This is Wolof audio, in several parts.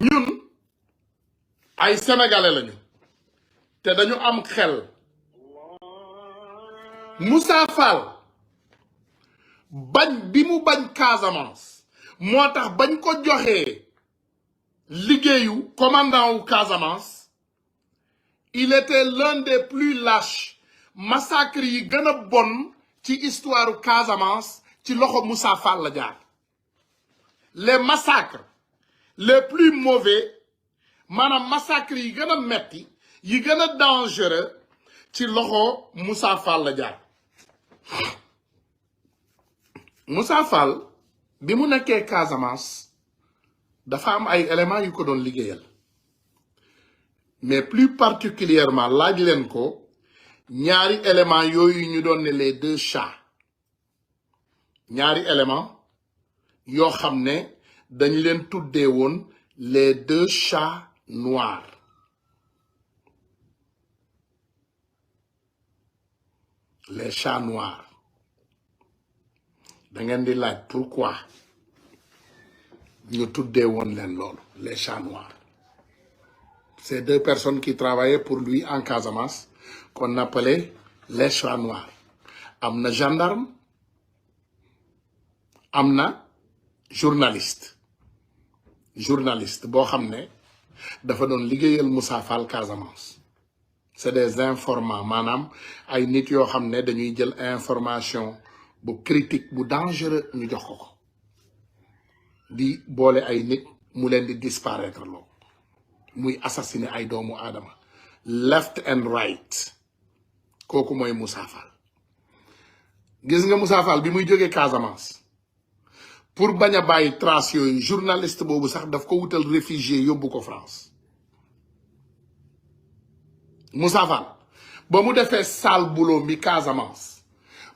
ñun ay sénégalais lañu te dañu am xel. Moussa Fall bañ bi mu bañ Casamance moo tax bañ ko joxee liggéeyu commandant wu Casamance, il était l'un des plus lâches. Massacre yi gën a bon ci histoire Casamance ci loxo Moussa Fall la jaar. Les massacres les plus mauvais, maanaam massacre yi gën a metti yi gën a dangereux ci loxo Moussa Fall la jaar. Moussa Fall bi mu nekkee Casamance dafa am ay éléments yu ko doon liggéeyal, mais plus particulièrement laaj leen ko ñaari éléments yooyu ñu doon ne les deux chats, ñaari éléments yoo xam ne dañ leen tuddee woon les deux chats noirs. Les chats noirs. Da ngeen di laaj pourquoi ñu tuddee woon leen loolu les chats noirs. Ces deux personnes qui travaillaient pour lui en Casamance qu'on appelait les chats noirs. Am na gendarme, am na journaliste boo xam ne dafa doon liggéeyal Moussa Fall Casamance. C'est des informants, maanaam ay nit yoo xam ne dañuy jël information bu critique bu dangereux ñu jox ko di boole ay nit mu leen di disparaître loo muy assassiner ay doomu aadama left and right. Kooku mooy Moussa Fall. Gis nga Moussa Fall bi muy jógee Casamance pour bañ a bàyyi trace yooyu, journaliste boobu sax daf ko wutal réfugié yóbbu ko France. Moussa Fall ba mu defee sale boulot mi Casamance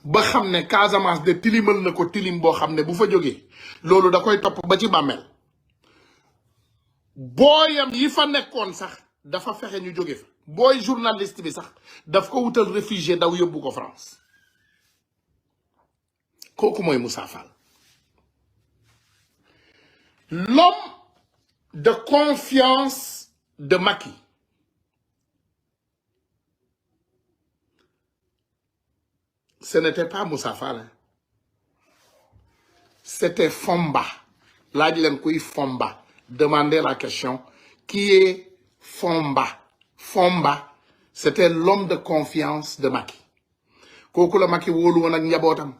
ba xam ne Casamance de tilimal na ko tilim boo xam ne bu fa jógee loolu da koy topp ba ci bàmmeel. Booyam yi fa nekkoon sax dafa fexe ñu jóge fa. Booy journaliste bi sax daf ko wutal réfugié daw yóbbu ko France. Kooku mooy Moussa Fall. L'homme de confiance de Macky. Ce n'était pas Moussa Fall, hein. C'était Fomba. Laaj leen kuy Fomba. Demandez la question. Qui est Fomba? Fomba, c'était l'homme de confiance de Macky. Kooku la Macky wóolu woon ak njabootam,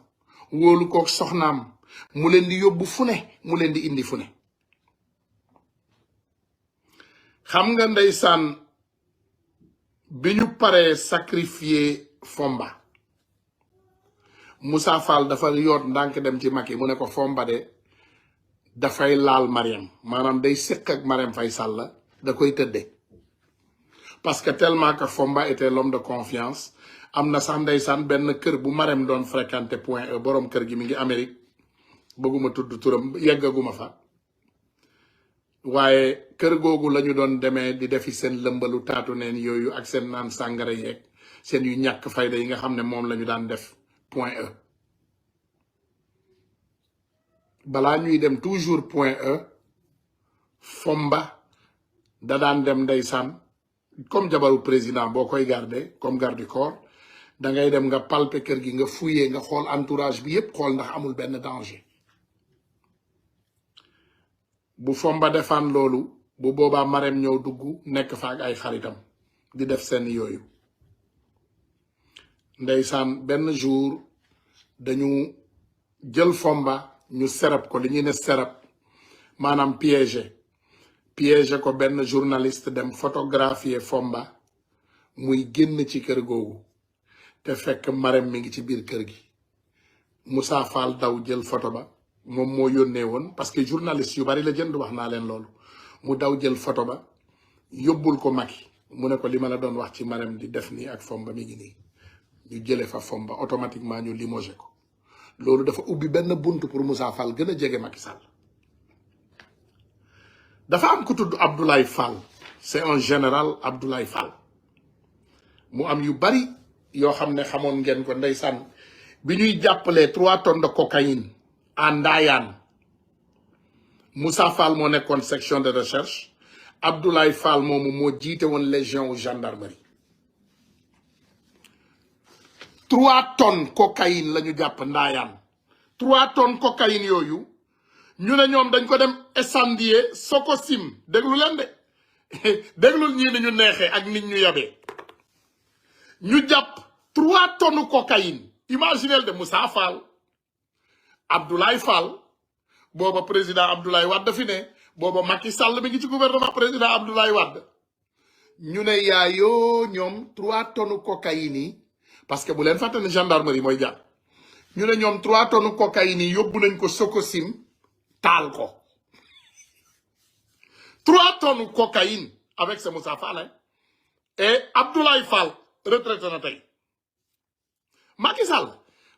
wóolu kook soxnaam, mu leen di yóbbu fu ne, mu leen di indi fu ne. Xam nga ndeysaan bi ñu paree sacrifier Fomba, Moussa Fall dafa yoot ndànk dem ci Macky mu ne ko Fomba de dafay laal Mariam, maanaam day sëq ak Mariam Faye Sall da koy tëdde. Parce que tellement que Fomba était l'homme de confiance, am na sax ndeysaan benn kër bu Mariam doon fréquenté Point E, borom kër gi mi ngi Amérique, bëgguma tudd turam, yeggaguma fa. Waaye kër googu lañu doon demee di defi seen lëmbalu taatu neen yooyu ak seen naan sàngara yeeg seen yu ñàkk fayda yi nga xam ne moom lañu daan def Point E. Balaa ñuy dem toujours Point E, Fomba da daan dem ndeysaan comme jabaru président boo koy garder comme garde du corps, da ngay dem nga palper kër gi, nga fouiller, nga xool entourage bi yépp, xool ndax amul benn danger. Bu Fomba defaan loolu, bu boobaa Marème ñëw dugg nekk fa ak ay xaritam di def seen yooyu. Ndeysaan benn jour dañu jël Fomba ñu serap ko, li ñuy ne serap maanaam piégé ko benn journaliste dem photographier Fomba muy génn ci kër googu te fekk Marème mi ngi ci biir kër gi. Moussa Fall daw jël photo ba, moom moo yónnee woon parce que journaliste yu bari la jënd, wax naa leen loolu. Mu daw jël photo ba yóbbul ko Macky, mu ne ko li ma la doon wax ci Marème di def nii ak Fomba mi ngi nii. Ñu jële fa Fomba automatiquement ñu limogé ko. Loolu dafa ubbi benn buntu pour Moussa Fall gën a jege Macky Sall. Dafa am ku tudd Abdoulaye Fall, c'est un général Abdoulaye Fall. Mu am yu bari yoo xam ne xamoon ngeen ko ndeysaan bi ñuy jàppalee 3 tonnes de cocaïne à Ndayane. Moussa Fall moo nekkoon section de recherche, Abdoulaye Fall moomu moo jiite woon légion wu gendarmerie 3 tonnes cocaïne la ñu jàpp ndaayaan 3 tonnes cocaïne yooyu ñu ne ñoom dañ ko dem incendier Sococim déglu leen de déglul ñii ni ñu neexee ak nit ñu yabee ñu jàpp 3 tonnes cocaïne imaginez de Moussa Fall Abdoulaye Fall booba président Abdoulaye Wade fi ne booba Macky Sall mi ngi ci gouvernement président Abdoulaye Wade ñu ne yaayoo ñoom 3 tonnes cocaïne yi parce que bu leen fàtte ne gendarmerie mooy jàpp ñu ne ñoom 3 tonnes cocaïne yi yóbbu nañ ko Sococim taal ko 3 tonnes cocaïne avec ce Moussa Fall et Abdoulaye Fall retraité na tey Macky Sall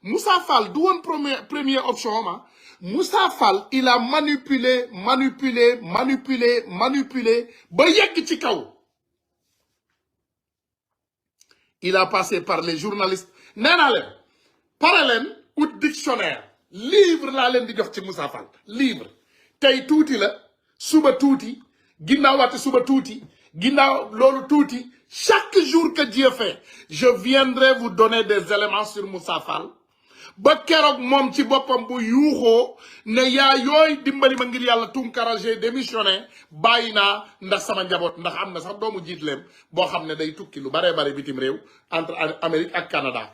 Moussa Fall du woon première option ma Moussa Fall il a manipulé ba yegg ci kaw il a passé par les journalistes nee naa leen pare leen ut dictionnaire livre laa leen di jox ci Moussa Fall livre tey tuuti la suba tuuti ginnaaw waate suba tuuti ginnaaw loolu tuuti chaque jour que Dieu fait je viendrai vous donner des éléments sur Moussa Fall ba keroog moom ci boppam bu yuuxoo ne yaa yooy dimbali ma ngir yàlla Tunkara j'ai démissionné bàyyi naa ndax sama njaboot ndax am na sax doomu jiitleem boo xam ne day tukki lu baree bare bitim réew entre Amérique ak Canada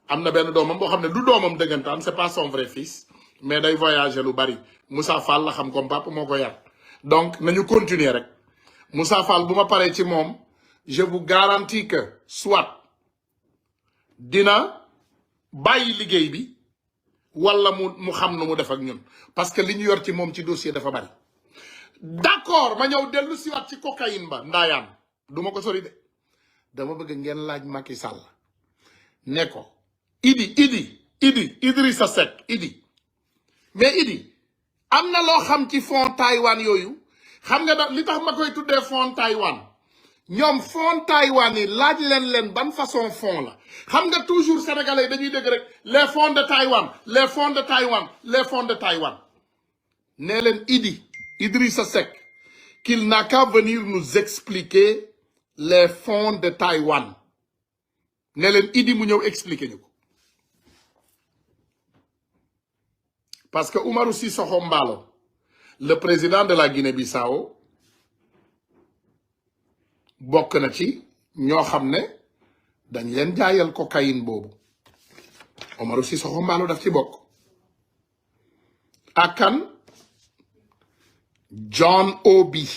am na benn doomam boo xam ne du doomam dëggantaan c'est pas son vrai fils mais day voyager lu bari Moussa Fall la xam comme papa moo ko yar donc nañu continuer rek Moussa Fall bu ma paree ci moom je vous garantis que soit dina bàyyi liggéey bi wala mu xam nu mu def ak ñun parce que li ñu yor ci moom ci dossier dafa bari d'accord ma ñëw dellu siwaat ci cocaïne ba ndaayaan du ma ko sori de dama bëgg ngeen laaj Macky Sall ne ko Idrissa Seck mais Idi am na loo xam ci fond Taïwan yooyu xam nga da li tax ma koy tuddee fond Taïwan ñoom fond Taïwan yi laaj leen ban façon fond la xam nga toujours sénégalais dañuy dégg rek les fonds de Taïwan les fonds de Taïwan les fonds de Taïwan nee leen Idrissa Seck qu'il n'a qu'à venir nous expliquer les fonds de Taïwan nee leen mu ñëw expliquer ñu ko parce que Umaru Sissoco Embaló le président de la Guinée-Bissau bokk na ci ñoo xam ne dañ leen jaayal cocaïne boobu Umaru Sissoco Embaló daf ci bokk ak kan John Obi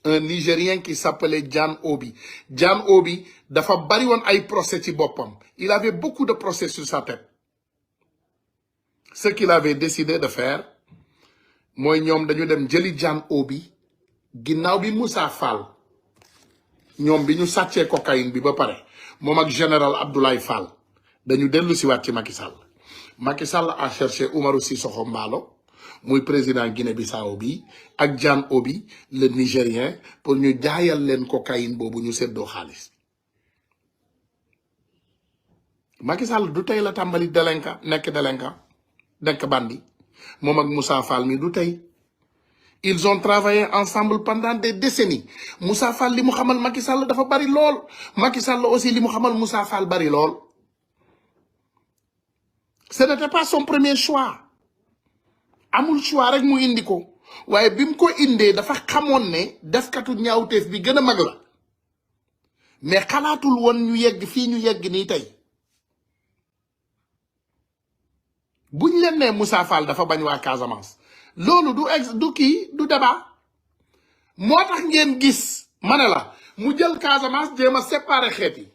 un Nigérien qui s'appelait John Obi dafa bari woon ay procès ci boppam il avait beaucoup de procès sur sa tête ce qu'il avait décidé de faire mooy ñoom dañu dem jëli John Obi ginnaaw bi Moussa Fall ñoom bi ñu sàccee cocaïne bi ba pare moom ak général Abdoulaye Fall dañu dellu siwaat ci Macky Sall a cherché Umaru Sissoco Embaló muy président Guinée-Bissau bi ak John Obi le Nigérien pour ñu jaayal leen cocaïne boobu ñu seddoo xaalis Macky Sall du tey la tàmbali nekk bandi moom ak Moussa Fall mi du tey ils ont travaillé ensemble pendant des décennies Moussa Fall li mu xamal Macky Sall dafa bari lool Macky Sall aussi li mu xamal Moussa Fall bari lool ce n'était pas son premier choix amul choix rek mu indi ko waaye bi mu ko indee dafa xamoon ne defkatu ñaawteef bi gën a mag la mais xalaatul woon ñu yegg fii ñu yegg nii tey buñ leen nee Moussa Fall dafa bañ waa Casamance loolu du débat moo tax ngeen gis ma ne la mu jël Casamance jéem a séparer xeet yi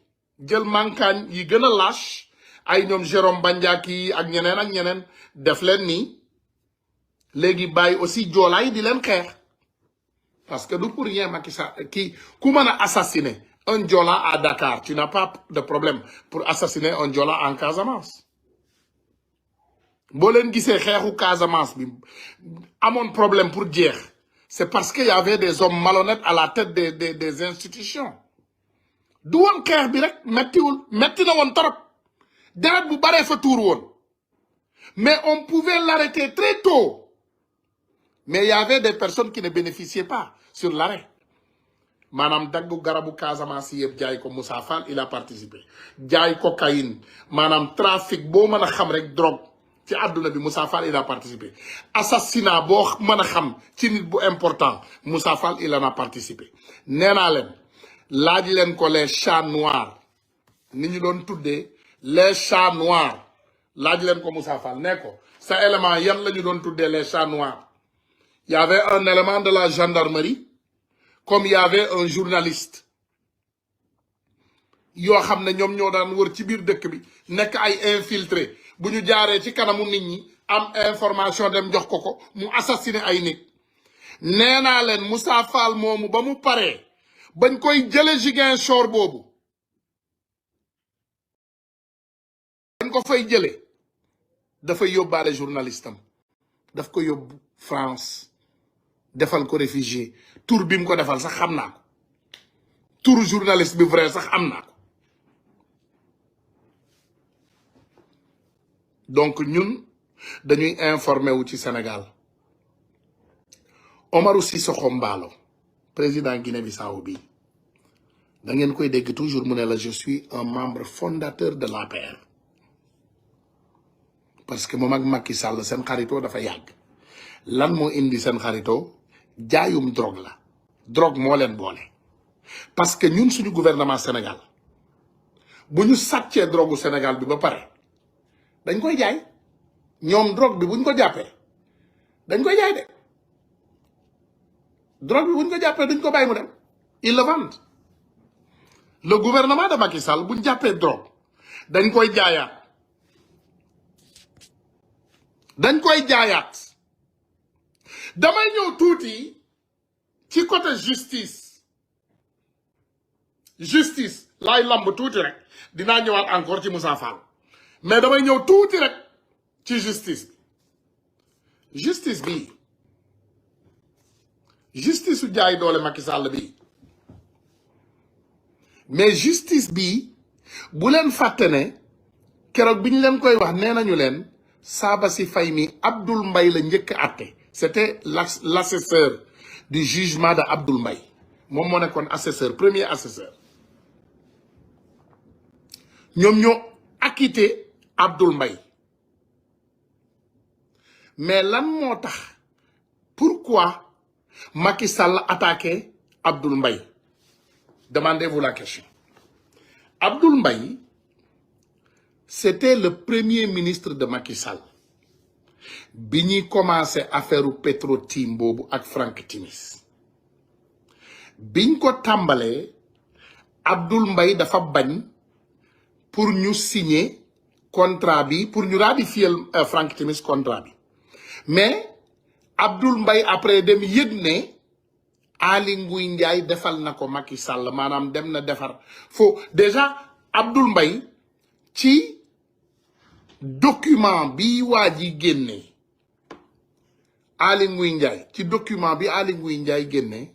jël mankaañ yi gën a lâche ay ñoom Jérôme Bandiaki ak ñeneen def leen nii léegi bàyyi aussi joolaay di leen xeex parce que du pour rien Macky Sall kii ku mën a assassiner un Joola à Dakar tu n'as pas de problème pour assassiner un Joola en Casamance boo leen gisee xeexu Casamance bi amoon problème pour jeex c'est parce que y avait des hommes malhonnêtes à la tête des institutions du woon xeex bi rek metti na woon trop deret bu baree fa tuur woon mais on pouvait l'arrêter très tôt mais il y avait des personnes qui ne bénéficiaient pas sur l'arrêt maanaam daggu garabu Casamance yëpp jaay ko Moussa Fall il a participé jaay cocaïne maanaam trafic boo mën a xam rek drogue ci àdduna bi Moussa Fall il a participé assassinat boo mën a xam ci nit bu important Moussa Fall il en a participé nee naa leen laaj leen ko les chats noirs ni ñu doon tuddee les chats noirs laaj leen ko Moussa Fall ne ko sa élément yan la ñu doon tuddee les chats noirs. Il y avait un élément de la gendarmerie comme il y avait un journaliste yoo xam ne ñoom ñoo daan wër ci biir dëkk bi nekk ay infiltré bu ñu jaaree ci kanamu nit ñi am information dem jox ko mu assassiné ay nit nee naa leen Moussa Fall moomu ba mu paree bañ koy jële Ziguinchor boobu bañ ko fay jële dafay yóbbaale journaliste am daf ko yóbbu France defal ko réfugié tour bi mu ko defal sax xam naa ko tour journaliste bi vrai sax am naa ko donc ñun dañuy informé wu ci Sénégal Omarou Sissoko Mbalo président Guinée-Bissau bi da ngeen koy dégg toujours mu ne la je suis un membre fondateur de l'APR parce que moom ak Macky Sall seen xaritoo dafa yàgg lan moo indi seen xaritoo jaayum drogue la drogue moo leen boole parce que ñun suñu gouvernement Sénégal bu ñu sàccee drogue Sénégal bi ba pare dañ koy jaay ñoom drogue bi buñ ko jàppee dañ koy jaay de drogue bi buñ ko jàppee duñ ko bàyyi mu dem ils le vendent le gouvernement de Macky Sall buñ jàppee drogue dañ koy jaayaat damay ñëw tuuti ci côté justice laay lamb tuuti rek dinaa ñëwaat encore ci Moussa Fall mais damay ñëw tuuti rek ci justice bi justice su jaay doole Macky Sall bi mais justice bi bu leen fàtte ne keroog bi ñu leen koy wax nee nañu leen Sabassy Faye mi Abdoul Mbaye la njëkk a àtte c'était l'assesseur du jugement de Abdoul Mbaye moom moo nekkoon assesseur premier assesseur ñoom ñoo acquitté Abdoul Mbaye mais lan moo tax pourquoi Macky Sall attaqué Abdoul Mbaye demandez-vous la question. Abdoul Mbaye c'était le premier ministre de Macky Sall bi ñuy commencé affaire Petro-Tim boobu ak Frank Timis biñ ko tàmbalee Abdoul Mbaye dafa bañ pour ñu signer contrat bi pour ñu ratifier Frank Timis contrat bi mais Abdoul Mbaye après dem yëg ne Aly Ngouille Ndiaye defal na ko Macky Sall maanaam dem na defar fo déjà Abdoul Mbaye ci document bi waa ji génnee Aly Ngouille Ndiaye ci document bi Aly Ngouille Ndiaye génnee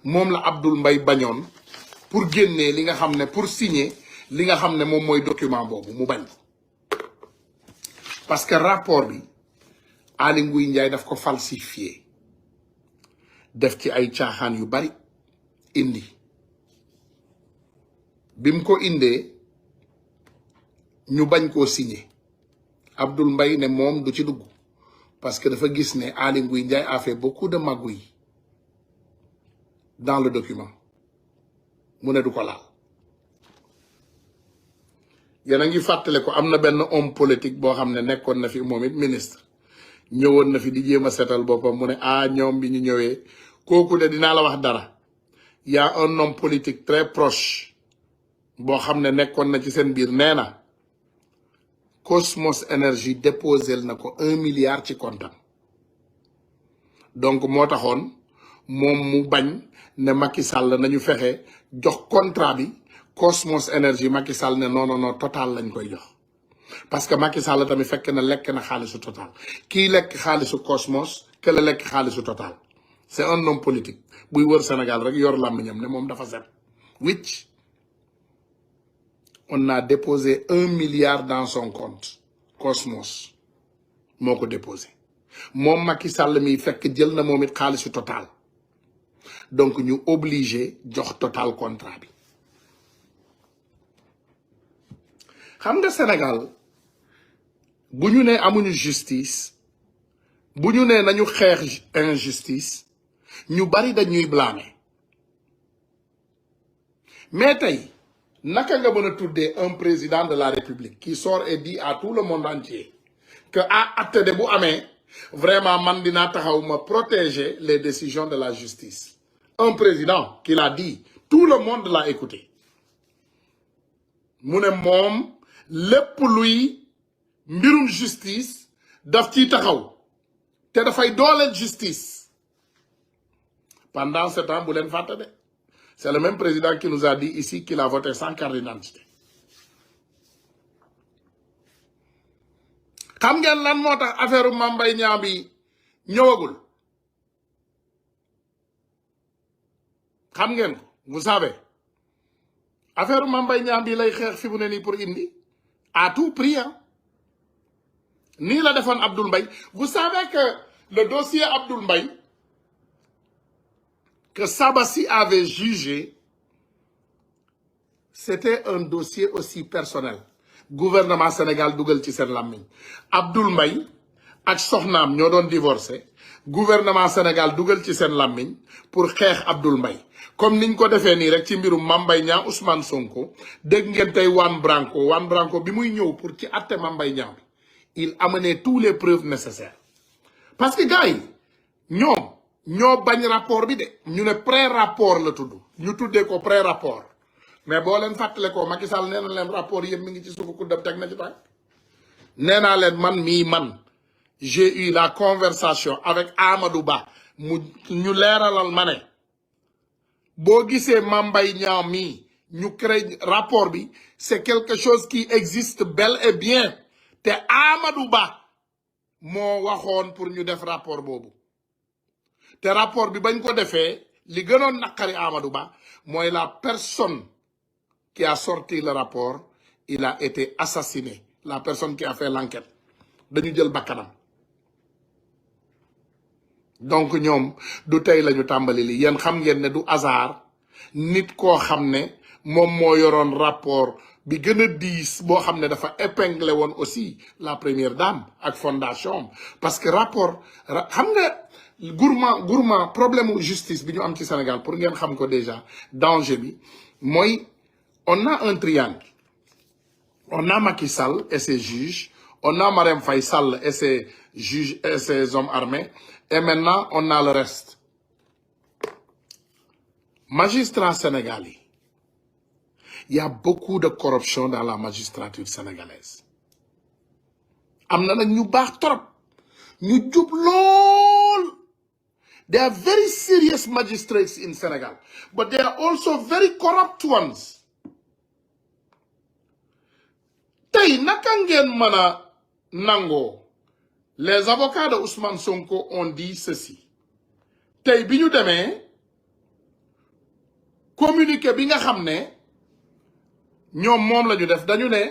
moom la Abdoul Mbaye bañoon pour génnee li nga xam ne pour signer li nga xam ne moom mooy document boobu mu bañ parce que rapport bi Aly Ngouille Ndiaye daf ko falsifié def ci ay caaxaan yu bari indi bim ko indee ñu bañ koo signer Abdoul Mbaye ne moom du ci dugg parce que dafa gis ne Aly Ngouille Ndiaye a fait beaucoup de magouilles dans le document mu ne du ko laal yéen a ngi fàttale ko am na benn homme politique boo xam ne nekkoon na fi moom it ministre ñëwoon na fi di jéem a seetal boppam mu ne ñoom bi ñu ñëwee kooku de dinaa la wax dara y a un homme politique très proche boo xam ne nekkoon na ci seen biir nee na Cosmos Energy déposé na ko 1 milliard ci comptam donc moo taxoon moom mu bañ ne Macky Sall nañu fexe jox contrat bi Cosmos Energy Macky Sall ne non Total lañ koy jox parce que Macky Sall tamit fekk na lekk na xaalisu Total kii lekk xaalisu Cosmos ke la lekk xaalisu Total c'est un homme politique buy wër Sénégal rek yor làmmiñam ne moom dafa set wicc on a déposé 1 milliard dans son compte Cosmos moo ko déposé moom Macky Sall mi fekk jël na moom it xaalisu Total donc ñu obligé jox Total contrat bi. xam nga Sénégal bu ñu nee amuñu justice bu ñu nee nañu xeex injustice ñu bari dañuy blâmer mais tey naka nga mën a tuddee un président de la République qui sort et dit à tout le monde entier que acte de bu amee vraiment man dinaa taxaw ma protéger les décisions de la justice. Un président qui l'a dit, tout le monde l'a écouté. mu ne moom lépp luy mbirum justice daf ciy taxaw te dafay dooleel justice. Pendant ce temps bu leen fàtte de c'est le même président qui nous a dit ici qu'il a voté sans carte d'identité. xam ngeen lan moo tax affaire Mame Mbaye Niang bi ñëwagul xam ngeen ko vous savez affaire Mame Mbaye Niang bi lay xeex fi mu ne nii pour indi à tout prix nii la defoon Abdoul Mbaye. Vous savez que le dossier Abdoul Mbaye que Sabassi avait jugé c'était un dossier aussi personnel. Gouvernement Sénégal dugal ci seen làmmiñ Abdoul Mbaye ak soxnaam ñoo doon divorcé gouvernement Sénégal dugal ci seen làmmiñ pour xeex Abdoul Mbaye comme niñ ko defee nii rek ci mbirum Mame Mbaye Niang Ousmane Sonko. dégg ngeen tey Juan Branco bi muy ñëw pour ci atte Mame Mbaye Niang bi il amenait tous les preuves nécessaires parce que gars yi ñoo bañ rapport bi de ñu ne pré-rapport la tudd ñu tuddee ko pré-rapport. mais boo leen fàttale ko Macky Sall nee na leen rapport yëpp mi ngi ci suufu kuddam teg na ci tànk nee naa leen man j'ai eu la conversation avec Amadou Ba ñu leeralal ma ne boo gisee Mame Mbaye Niang mii ñu créé rapport bi c'est quelque chose qui existe bel et bien te Amadou Ba moo waxoon pour ñu def rapport boobu te rapport bi bañ ko defee li gënoon naqari Amadou Ba mooy la personne qui a sorti le rapport, il a été assassiné. La personne qui a fait l'enquête. dañu jël bakkanam. donc ñoom du tey la ñu tàmbali li yéen xam ngeen ne du hasard nit koo xam ne moom moo yoroon rapport bi gën a diis boo xam ne dafa épinglé woon aussi la première dame ak fondation parce que rapport xam nga gourmand problème justice bi ñu am ci Sénégal pour ngeen xam ko déjà danger bi mooy on a un triangle. On a Macky Sall et ses juges. On a Marème Faye Sall et ses juges et ses hommes armés. Et maintenant, on a le reste. Magistrat sénégalais. Il y a beaucoup de corruption dans la magistrature sénégalaise. Am na nag ñu baax trop. ñu jub lool. They are very serious magistrates in Senegal. But they are also very corrupt ones. tey naka ngeen mën a nangoo les avocats de Ousmane Sonko ont dit ceci tey bi ñu demee communiqué bi nga xam ne ñoom moom la ñu def dañu ne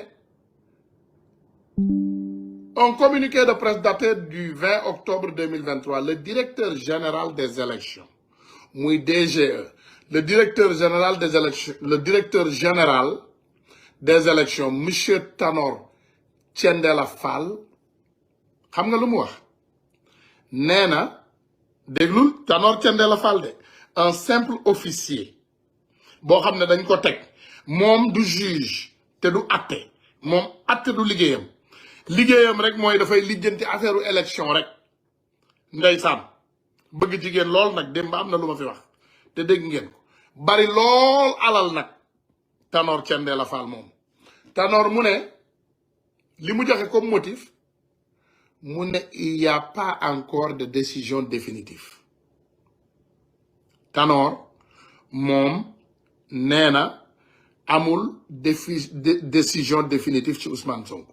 un communiqué de presse daté du 20 octobre 2023 le directeur général des élections muy DGE le directeur général des élections monsieur Tanor Thiendella Fall xam nga lu mu wax nee na déglul Tanor Thiendella Fall de un simple officier boo xam ne dañ ko teg moom du juge te du atte moom atte du liggéeyam rek mooy dafay lijjanti affaire u élection rek ndeysaan bëgg jigéen lool nag démb am na lu ma fi wax te dégg ngeen ko bari lool alal nag Tanor Thiendella Fall moom Tanor mu ne li mu joxe comme motif mu ne il y a pas encore de décision définitive Tanor moom nee na amul décision définitive ci Ousmane Sonko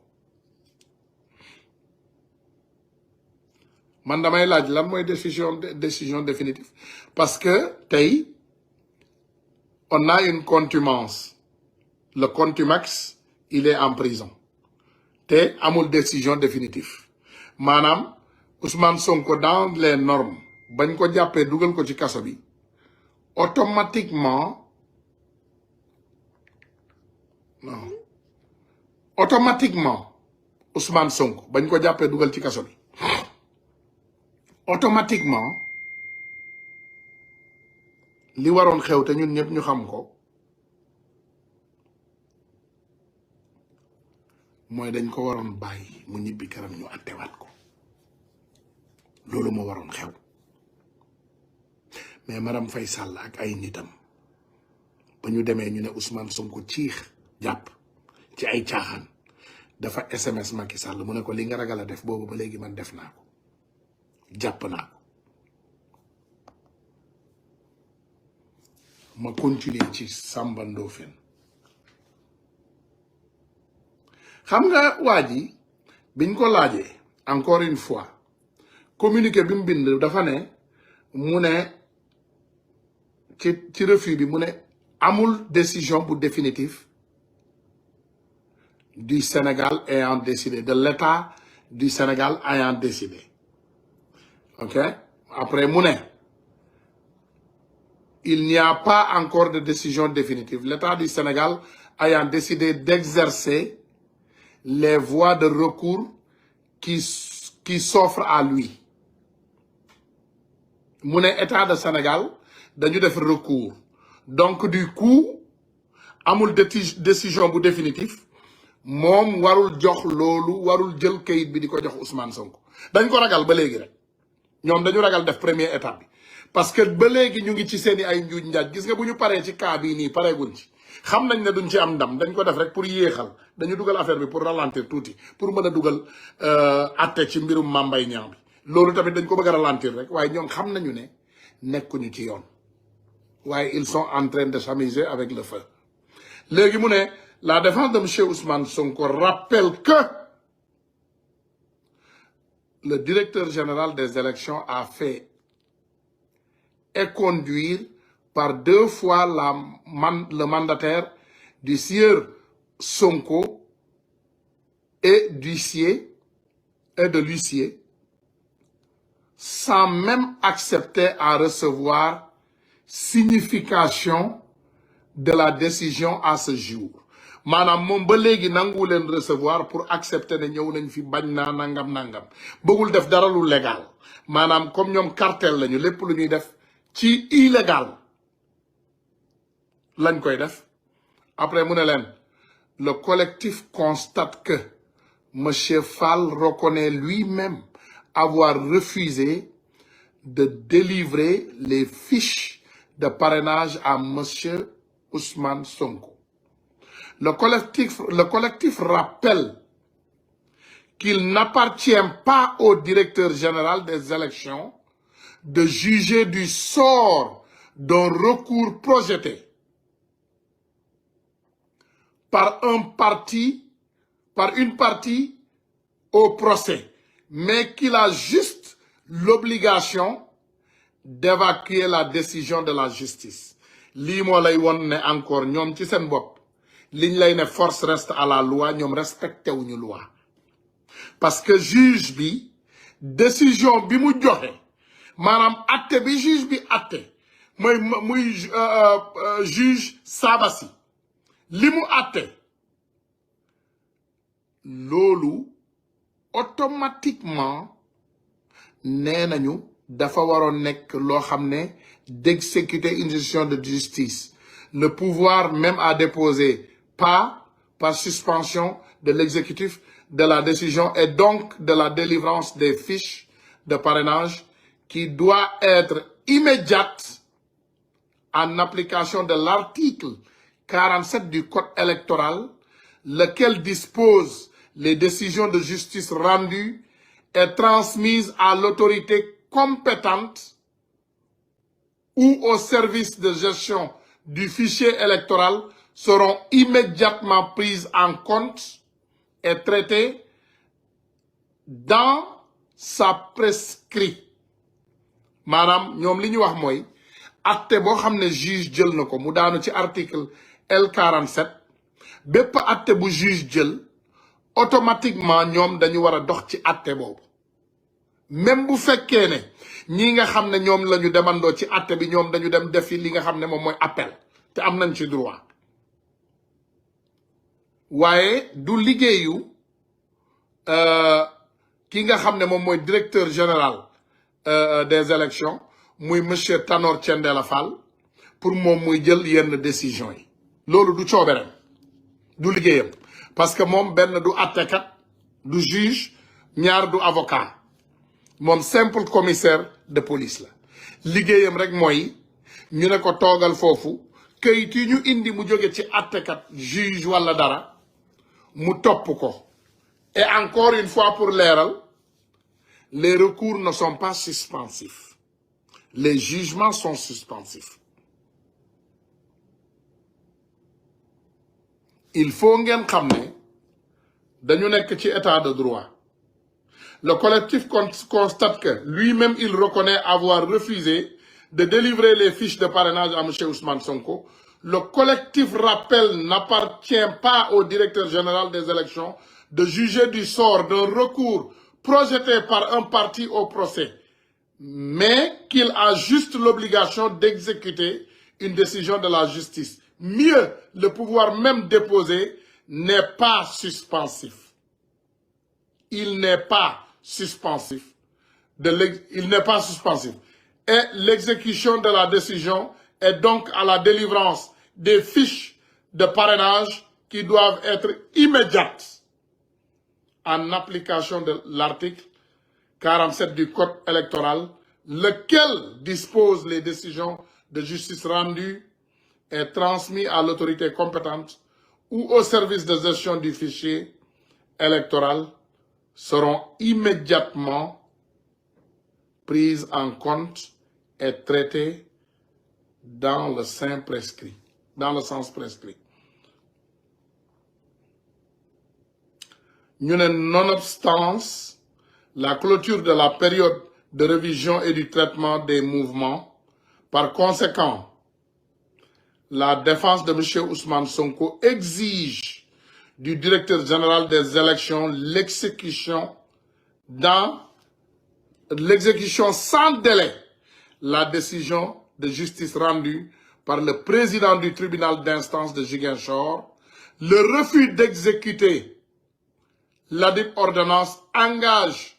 man damay laaj lan mooy décision définitive parce que tey on a une contumace le contumax il est en prison te amul décision définitive maanaam Ousmane Sonko dans les normes bañ ko jàppee dugal ko ci kaso bi automatiquement non automatiquement Ousmane Sonko bañ ko jàppee dugal ci kaso bi automatiquement li waroon xew te ñun ñëpp ñu xam ko mooy dañ ko waroon bàyyi mu ñibbi këram ñu attewaat ko loolu moo waroon xew mais madame Faye Sall ak ay nitam ba ñu demee ñu ne Ousmane Sonko ciix jàpp ci ay caaxaan dafa SMS Macky Sall mu ne ko li nga ragal a def boobu ba léegi man def naa ko jàpp naa ko ma continuer ci Samba Ndofène xam nga waa ji biñ ko laajee encore une fois communiqué bi mu bind dafa ne mu ne ci refus bi mu ne amul décision bu définitive du Sénégal ayant décidé de l'État du Sénégal ayant décidé ok après mu ne il n'y a pas encore de décision définitive l'État du Sénégal ayant décidé d'exercer les voies de recours qui s'offrent à lui mu ne État de Sénégal dañu def recours donc du coup amul décision bu définitif moom warul jox loolu warul jël kayit bi di ko jox Ousmane Sonko dañ ko ragal ba léegi rek ñoom dañu ragal def première étape bi parce que ba léegi ñu ngi ci seeni ay njuuj njaaj gis nga bu ñu paree ci cas bii nii pareeguñ ci xam nañ ne duñ ci am ndam dañ ko def rek pour yéexal dañu dugal affaire bi pour ralentir tuuti pour mën a dugal atte ci mbirum Mame Mbaye Niang bi loolu tamit dañ ko bëgg a ralentir rek waaye ñoom xam nañu ne nekkuñu ci yoon waaye ils sont en train de s'amuser avec le feu léegi mu ne la défense de monsieur Ousmane Sonko rappelle que le directeur général des élections a fait et conduire par 2 fois le mandataire du sieur Sonko et d'huissier et de l'huissier sans même accepter à recevoir signification de la décision à ce jour maanaam moom ba léegi nangu leen recevoir pour accepter ne ñëw nañ fi bañ naa nangam bëggul def dara lu légal maanaam comme ñoom cartel lañu lépp lu ñuy def ci illégal lañ koy def après mu ne leen le collectif constate que monsieur Fall reconnaît lui-même avoir refusé de délivrer les fiches de parrainage à monsieur Ousmane Sonko. Le collectif rappelle qu'il n'appartient pas au directeur général des élections de juger du sort d'un recours projeté par une partie au procès, mais qu'il a juste l'obligation d'évacuer la décision de la justice. Lii moo lay won ne encore ñoom ci seen bopp liñ lay ne force reste à la loi ñoom respecté wuñu loi parce que juge bi décision bi mu joxe maanaam atte bi juge bi atte muy juge Sabassi li mu atte loolu automatiquement nee nañu dafa waroon nekk loo xam ne d'exécuter une décision de justice. Le pouvoir même a déposé pas par suspension de l'exécutif de la décision et donc de la délivrance des fiches de parrainage qui doit être immédiate en application de l'article 47 du Code électoral, lequel dispose les décisions de justice rendues et transmises à l'autorité compétente ou au service de gestion du fichier électoral seront immédiatement prises en compte et traitées dans sa prescrit maanaam ñoom li ñu wax mooy atte boo xam ne juge jël na ko mu daanu ci article L47 bépp atte bu juge jël automatiquement ñoom dañu war a dox ci atte boobu même bu fekkee ne ñi nga xam ne ñoom la ñu demandoo ci àtte bi ñoom dañu dem defi li nga xam ne moom mooy appel te am nañ ci droit waaye du liggéeyu ki nga xam ne moom mooy directeur général des élections muy monsieur Tanor Thiendella Fall pour moom muy jël yenn décision yi loolu du coobereem du liggéeyam parce que moom benn du àttekat du juge ñaar du avocat moom simple commissaire de police la liggéeyam rek mooy ñu ne ko toogal foofu kayit yi ñu indi mu jóge ci àttekat juge wala dara mu topp ko et encore une fois pour leeral les recours ne sont pas suspensifs les jugements sont suspensifs il faut ngeen xam ne dañu nekk ci état de droit le collectif constate que lui-même il reconnaît avoir refusé de délivrer les fiches de parrainage à M. Ousmane Sonko. Le collectif rappelle n'appartient pas au directeur général des élections de juger du sort d'un recours projeté par un parti au procès, mais qu'il a juste l'obligation d'exécuter une décision de la justice. Mieux, le pouvoir même déposé n'est pas suspensif. Il n'est pas suspensif. Il n'est pas suspensif. Et l'exécution de la décision est donc à la délivrance des fiches de parrainage qui doivent être immédiates en application de l'article 47 du Code électoral, lequel dispose les décisions de justice rendues et transmises à l'autorité compétente ou au service de gestion du fichier électoral seront immédiatement prises en compte et traitées dans le sens prescrit. Nonobstant la clôture de la période de révision et du traitement des mouvements, par conséquent, la défense de M. Ousmane Sonko exige du directeur général des élections l'exécution sans délai la décision de justice rendue par le président du tribunal d'instance de Ziguinchor. Le refus d'exécuter ladite ordonnance engage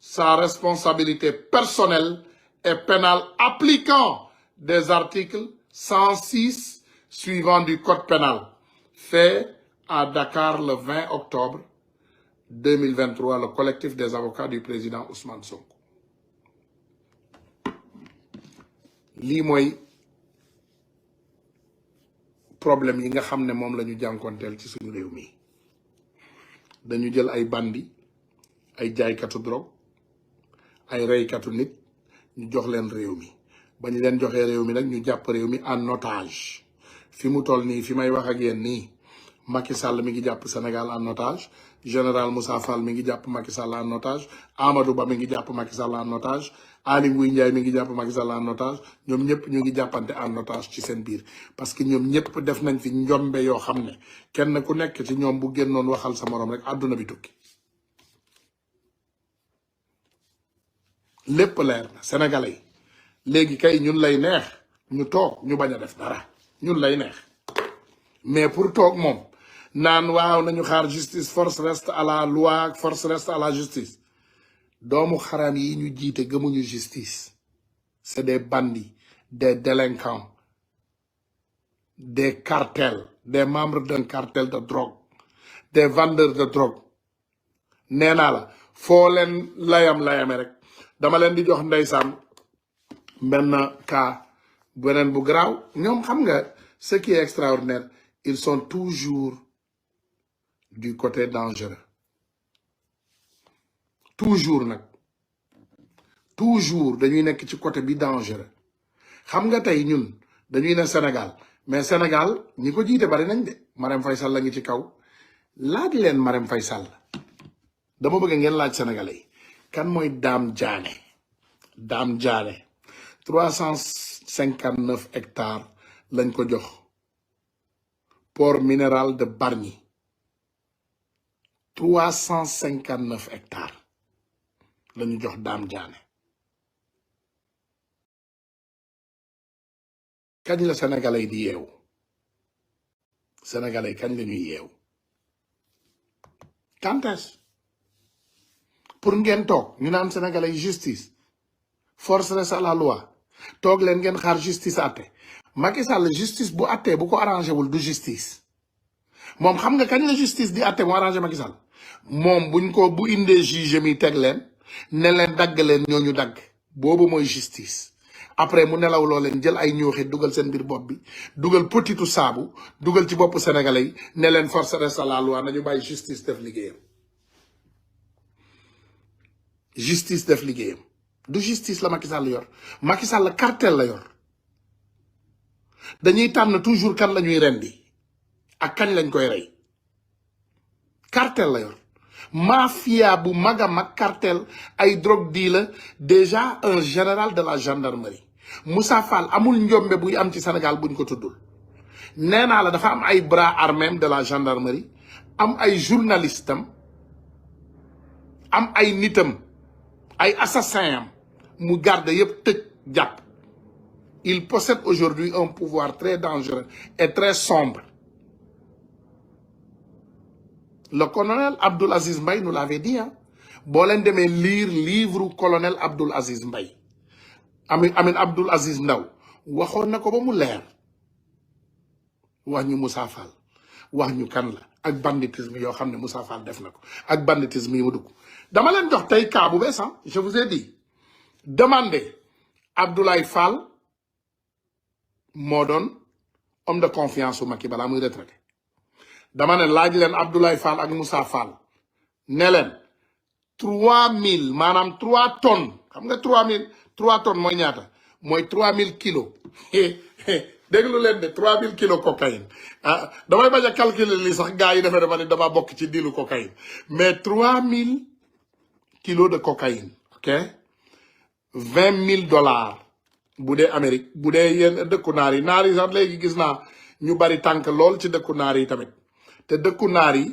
sa responsabilité personnelle et pénale appliquant des articles 106 suivants du Code pénal, fait à Dakar le 20 octobre 2023, le collectif des avocats du président Ousmane Sonko. lii mooy problème yi nga xam ne moom la ñu jànkonteel ci suñu réew mi dañu jël ay bandi ay jaaykatu drogue ay reykatu nit ñu jox leen réew mi ba ñu leen joxee réew mi nag ñu jàpp réew mi en otage fi mu toll nii fi may wax ak yéen nii Macky Sall mi ngi jàpp Sénégal en otage général Moussa Fall mi ngi jàpp Macky Sall en otage Amadou Ba mi ngi jàpp Macky Sall en otage Aly Ngouille Ndiaye mi ngi jàpp Macky Sall en otage ñoom ñëpp ñu ngi jàppante en otage ci seen biir parce que ñoom ñëpp def nañ fi njombe yoo xam ne kenn ku nekk ci ñoom bu génnoon waxal sa morom rek àdduna bi tukki lépp leer na Sénégalais yi léegi kay ñun lay neex ñu toog ñu bañ a def dara ñun lay neex mais pour toog moom naan waaw nañu xaar justice force reste à la loi force reste à la justice doomu xaram yi ñu jiite gëmuñu justice c'est des bandits des délinquants des cartels des membres d'un cartel de drogue des vendeurs de drogue nee naa la foo leen layame rek dama leen di jox ndeysaan benn cas beneen bu garaaw ñoom xam nga ce qui est extraordinaire ils sont toujours du côté dangereux toujours nag toujours dañuy nekk ci côté bi dangereux xam nga tey ñun dañuy ne Sénégal mais Sénégal ñi ko jiite bari nañ de Marème Faye Sall la ngi ci kaw laaj leen Marème Faye Sall dama bëgg ngeen laaj sénégalais yi kan mooy Dame Diané 359 hectares lañ ko jox port minéral de Bargny 359 hectares lañu jox Dame Diané kañ la sénégalais di yeewu sénégalais kañ la ñuy yeewu quand est-ce pour ngeen toog ñu naan sénégalais justice force reste à la loi toog leen ngeen xaar justice àtte Macky Sall justice bu àttee bu ko arrangé wul du justice moom xam nga kañ la justice di àtte mu arrangé Macky Sall moom bu indee juge mi teg leen ne leen dagg leen ñooñu dagg boobu mooy justice après mu nelaw loo leen jël ay ñooxi dugal seen biir bopp bi dugal potitu saabu dugal ci bopp sénégalais yi ne leen force reste à la loi nañu bàyyi justice def liggéeyam justice def liggéeyam du justice la Macky Sall yor Macky Sall cartel la yor dañuy tànn toujours kan la ñuy rendi ak kañ lañ koy rey cartel la yor mafia bu mag a mag cartel ay drogue dealer déjà un général de la gendarmerie Moussa Fall amul njombe buy am ci Sénégal buñ ko tuddul nee naa la dafa am ay bras armés de la gendarmerie am ay journalistes am ay nitam ay assassins am mu garde yëpp tëj jàpp il possède aujourd'hui un pouvoir très dangereux et très sombre. Le colonel Abdoul Aziz Mbaye nous l'avait dit hein boo leen demee lire livre colonel Abdoul Aziz Mbaye amin Abdoul Aziz Ndaw waxoon na ko ba mu leer wax ñu Moussa Fall wax ñu kan la ak banditisme yoo xam ne Moussa Fall def na ko ak banditisme yi mu dugg dama leen jox tey cas bu bees je vous ai dit demandez Abdoulaye Fall moo doon homme de confiance su Macky balaa muy retraité dama ne laaj leen Abdoulaye Fall ak Moussa Fall ne leen 3000 maanaam 3 tonnes xam nga 3 tonnes mooy ñaata mooy 3000 kilos déglu leen de 3000 kilos cocaïne ah damay bañ a calculer li sax gars yi defee dama ne dama bokk ci dilu cocaïne mais 3000 kilos de cocaïne ok $20,000 bu dee Amérique bu dee yenn dëkku naar yi sax léegi gis naa ñu bari tànk lool ci dëkku naar yi tamit te dëkku naar yi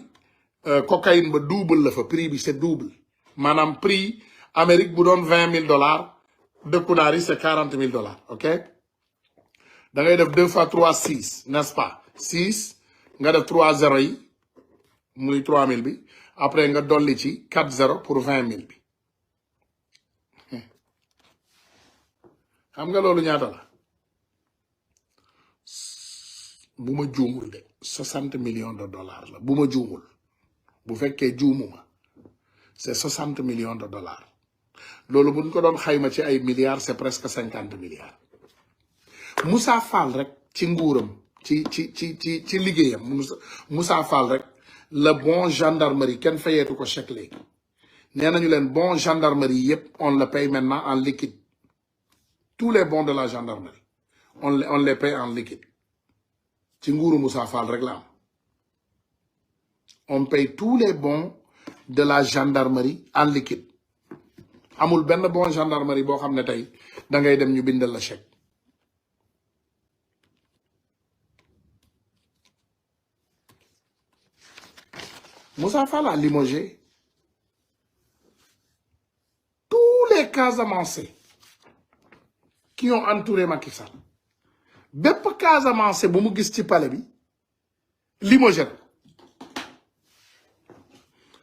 cocaïne ba double la fa prix bi c'est double maanaam prix Amérique bu doon $20,000 dëkku naar yi c'est $40,000 ok da ngay def 2 fois 3 6 n'est-ce pas 6 nga def 3 zéro yi muy 3000 bi après nga dolli ci 4 zéro pour 20,000 bi xam nga loolu ñaata la bu ma juumul de $60 millions la bu ma juumul bu fekkee juumuma c'est $60 millions loolu buñ ko doon xayma ci ay milliards c'est presque 50 milliards Moussa Fall rek ci nguuram ci liggéeyam Moussa Fall rek le bon gendarmerie kenn fayeetu ko chèque léegi nee nañu leen bon gendarmerie yépp on le paye maintenant en liquide tous les bons de la gendarmerie on les paye en liquide ci nguuru Moussa Fall rek la am on paye tous les bons de la gendarmerie en liquide amul benn bon gendarmerie boo xam ne tey da ngay dem ñu bindal la chèque Moussa Fall a limogé tous les Casamançais qui ont entouré Macky Sall bépp Casamance bu mu gis ci palais bi limogé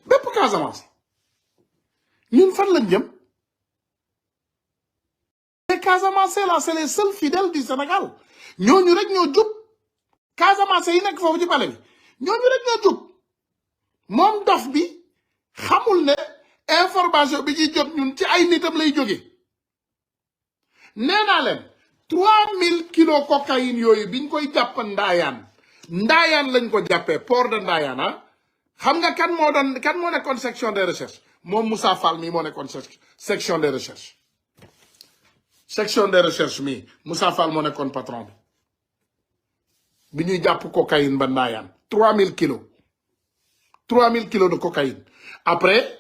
bépp Casamance ñun fan lañ jëm les Casamance là c'est les seuls fidèles du Sénégal ñooñu rek ñoo jub Casamance yi nekk foofu ci palais bi ñooñu rek ñoo jub moom dof bi xamul ne information bi ñuy jot ñun ci ay nitam lay jóge nee naa leen 3000 kilos cocaïne yooyu biñ koy jàpp ndaayaan lañ ko jàppee port de Ndaayaan xam nga kan moo nekkoon section des recherches moom Moussa Fall mii moo nekkoon section des recherches mii Moussa Fall moo nekkoon patron bi ñuy jàpp cocaïne ba Ndaayaan 3000 kilos de cocaïne après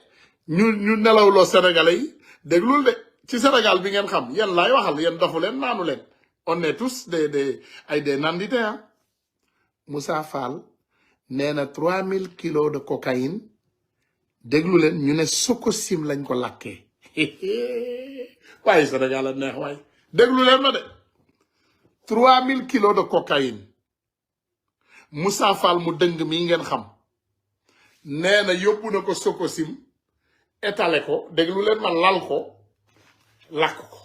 ñu nelawloo Sénégalais yi déglul de ci Sénégal bi ngeen xam yéen laay waxal yéen dofu leen naanu leen on est tous des nandite Moussa Fall nee na 3000 kilos de cocaïne déglu leen ñu ne Sococim lañ ko lakkee waaye Sénégal a neex waaye déglu leen ma de 3000 kilos de cocaïne Moussa Fall mu dëng mii ngeen xam nee na yóbbu na ko Sococim étalé ko déglu leen ma lal ko lakk ko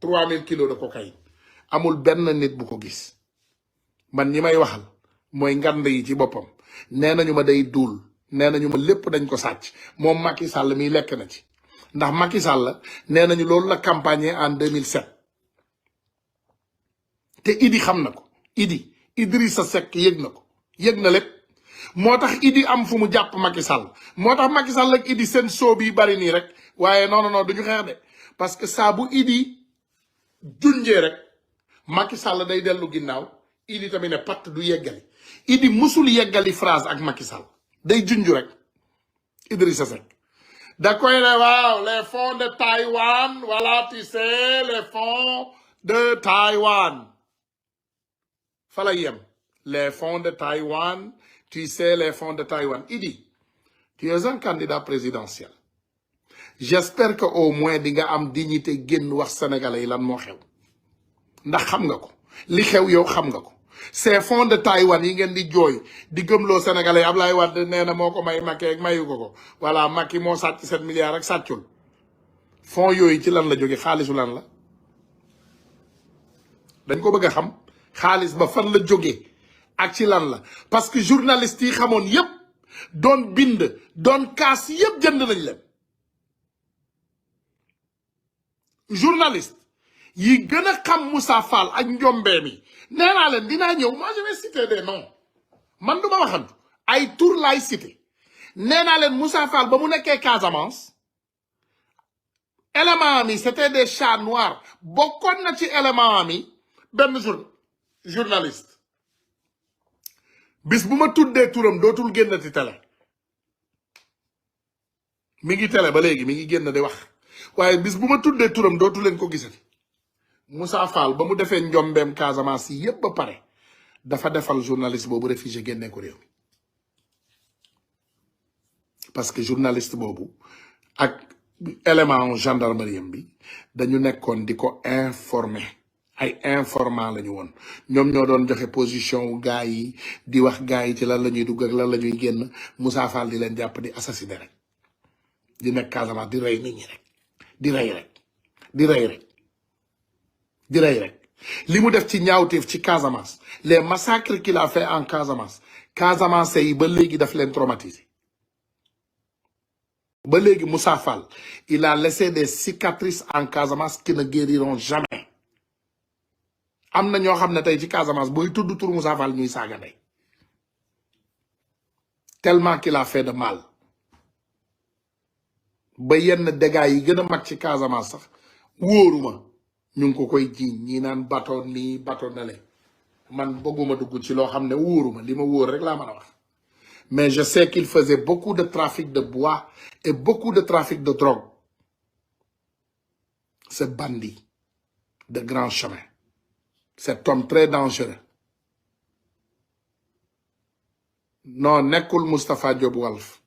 3000 kilos de cocaïne amul benn nit bu ko gis man ñi may waxal mooy ngand yi ci boppam nee nañu ma day duul nee nañu ma lépp dañ ko sàcc moom Macky Sall miy lekk na ci ndax Macky Sall nee nañu loolu la campagne en 2007 te Idi xam na ko Idrissa Seck yëg na ko yëg na lépp moo tax Idi am fu mu jàpp Macky Sall moo tax Macky Sall ak Idi seen soob yi bari nii rek waaye non duñu xeex de parce que saa bu Idi junjee rek Macky Sall day dellu ginnaaw Idi tamit ne patt du yeggali Idi musul yeggali phrase ak Macky Sall day junj rek Idrissa Seck da koy ne waaw les fonds de Taïwan voilà tu sais les fonds de Taïwan fa la yem les fonds de Taïwan tu sais les fonds de Taïwan Idi tu es un candidat présidentiel j'espère que au moins di nga am dignité génn wax sénégalais yi lan moo xew ndax xam nga ko li xew yow xam nga ko ces fonds de Taïwan yi ngeen di jooy di gëmloo sénégalais Ablaye Wade nee na moo ko may Macky ak mayu ko voilà Macky moo sàcc 7 milliards ak sàccul fonds yooyu ci lan la jóge xaalisu lan la dañ ko bëgg a xam xaalis ba fan la jógee ak ci lan la parce que journalistes yi xamoon yépp doon bind doon kaas yépp jënd nañ leen journaliste yi gën a xam Moussa Fall ak njombe mi nee naa leen dinaa ñëw moi je vais citer des noms man du ma waxantu ay tur laay citer nee naa leen Moussa Fall ba mu nekkee Casamance élément mi c'était des chats noirs bokkoon na ci élément mi benn journaliste bis bu ma tuddee turam dootul génn ci télé mi ngi télé ba léegi mi ngi génn di wax waaye bis bu ma tuddee turam dootu leen ko gisati Moussa Fall ba mu defee njombeem Casamance yi yépp ba pare dafa defal journaliste boobu réfugié génne ko réew mi parce que journaliste boobu ak élément gendarmerie bi dañu nekkoon di ko informer ay informant la ñu woon ñoom ñoo doon joxe position wu gars yi di wax gars yi ci lan la ñuy dugg ak lan la ñuy génn Moussa Fall di leen jàpp di assassiner rek di nekk Casamance di rey nit ñi rek di rey rek di rey rek di rey rek li mu def ci ñaawteef ci Casamance les massacres qu'il a fait en Casamance yi ba léegi daf leen traumatisé ba léegi Moussa Fall il a laissé des cicatrices en Casamance qui ne guériront jamais am na ñoo xam ne tey ci Casamance booy tudd tur Moussa Fall ñuy saaga ndey tellement qu'il a fait de mal ba yenn dégâts yi gën a mag ci Casamance sax wóoruma ñu ngi ko koy jiiñ ñi naan bato nii bato nale man bëgguma dugg ci loo xam ne wóoruma li ma wóor rek laa mën a wax mais je sais qu'il faisait beaucoup de trafic de bois et beaucoup de trafic de drogue ce bandit de grand chemin cet homme très dangereux non nekkul Moustapha Diop Walf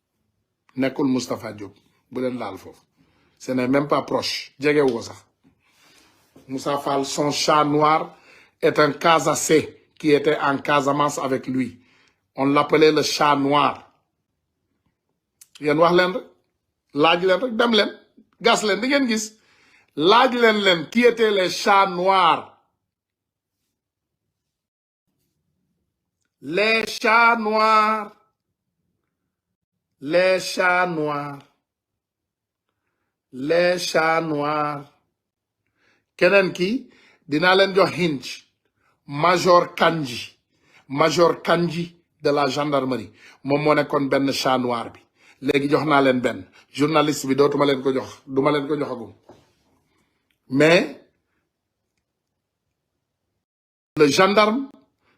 nekkul Moustapha Diop bu leen laal foofu ce n'est même pas proche jegewu ko sax Moussa Fall son chat noir est un Casacé qui était en Casamance avec lui on l'appelait le chat noir yéen wax leen rek laaj leen rek dem leen gas leen di ngeen gis laaj leen qui étaient les chats noirs les chats noirs les chats noirs les chats noirs keneen ki dinaa leen jox hint Major Kandji de la gendarmerie moom moo nekkoon benn chat noir bi léegi jox naa leen benn journaliste bi dootuma leen ko jox duma leen ko joxagum mais le gendarme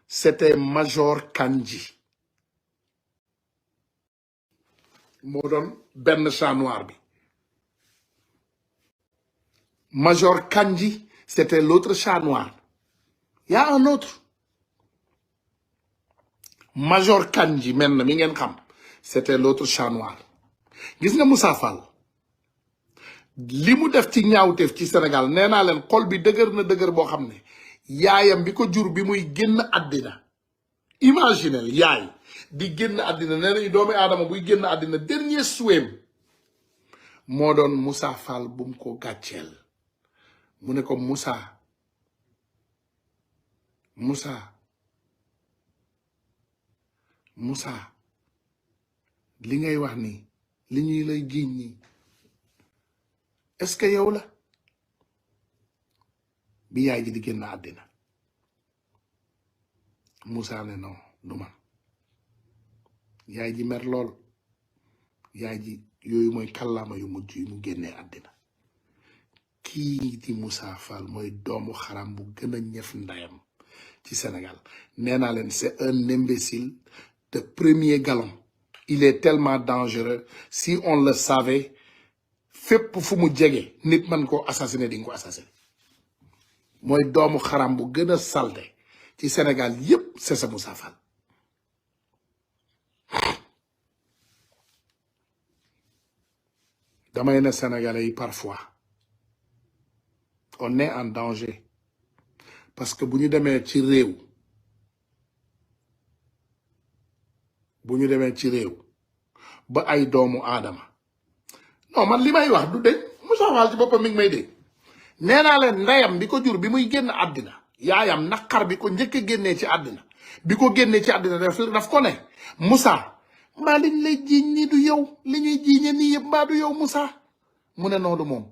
c'était Major Kandji moo doon benn chat noir bi Major Kandji c'était l'autre chat noir il y a un autre Major Kandji men mi ngeen xam c'était l'autre chat noir gis nga Moussa Fall li mu def ci ñaawteef ci Sénégal nee naa leen xol bi dëgër na dëgër boo xam ne yaayam bi ko jur bi muy génn àddina imaginel yaay di génn àddina nee nañu doomi aadama buy génn àddina dernier souhait moo doon Moussa Fall bu mu ko gàcceel mu ne ko Moussa li ngay wax ni li ñuy lay jiiñ nii est-ce que yow la bi yaay ji di génn àddina Moussa ne non du man yaay ji mer lool yaay ji yooyu mooy kàllaama yu mujj yu mu génnee àddina kii di Moussa Fall mooy doomu xaram bu gën a ñëf ndayam ci Sénégal nee naa leen c'est un imbécile de premier galon il est tellement dangereux si on le savait fépp fu mu jege nit man koo assassiner di nga ko assassiner mooy doomu xaram bu gën a salte ci Sénégal yépp c'est ça Moussa Fall damay ne Sénégalais yi parfois on est en danger parce que bu ñu demee ci réew ba ay doomu aadama non man li may wax du dëgg Moussa Fall ci boppam mi ngi may dégg nee naa leen ndeyam bi ko jur bi muy génn àddina yaayam naqar bi ko njëkk a génnee ci àddina bi ko génnee ci àddina daf ko ne Moussa mbaa liñ lay jiiñ nii du yow li ñuy jiiñe nii yëpp mbaa du yow Moussa mu ne non du moom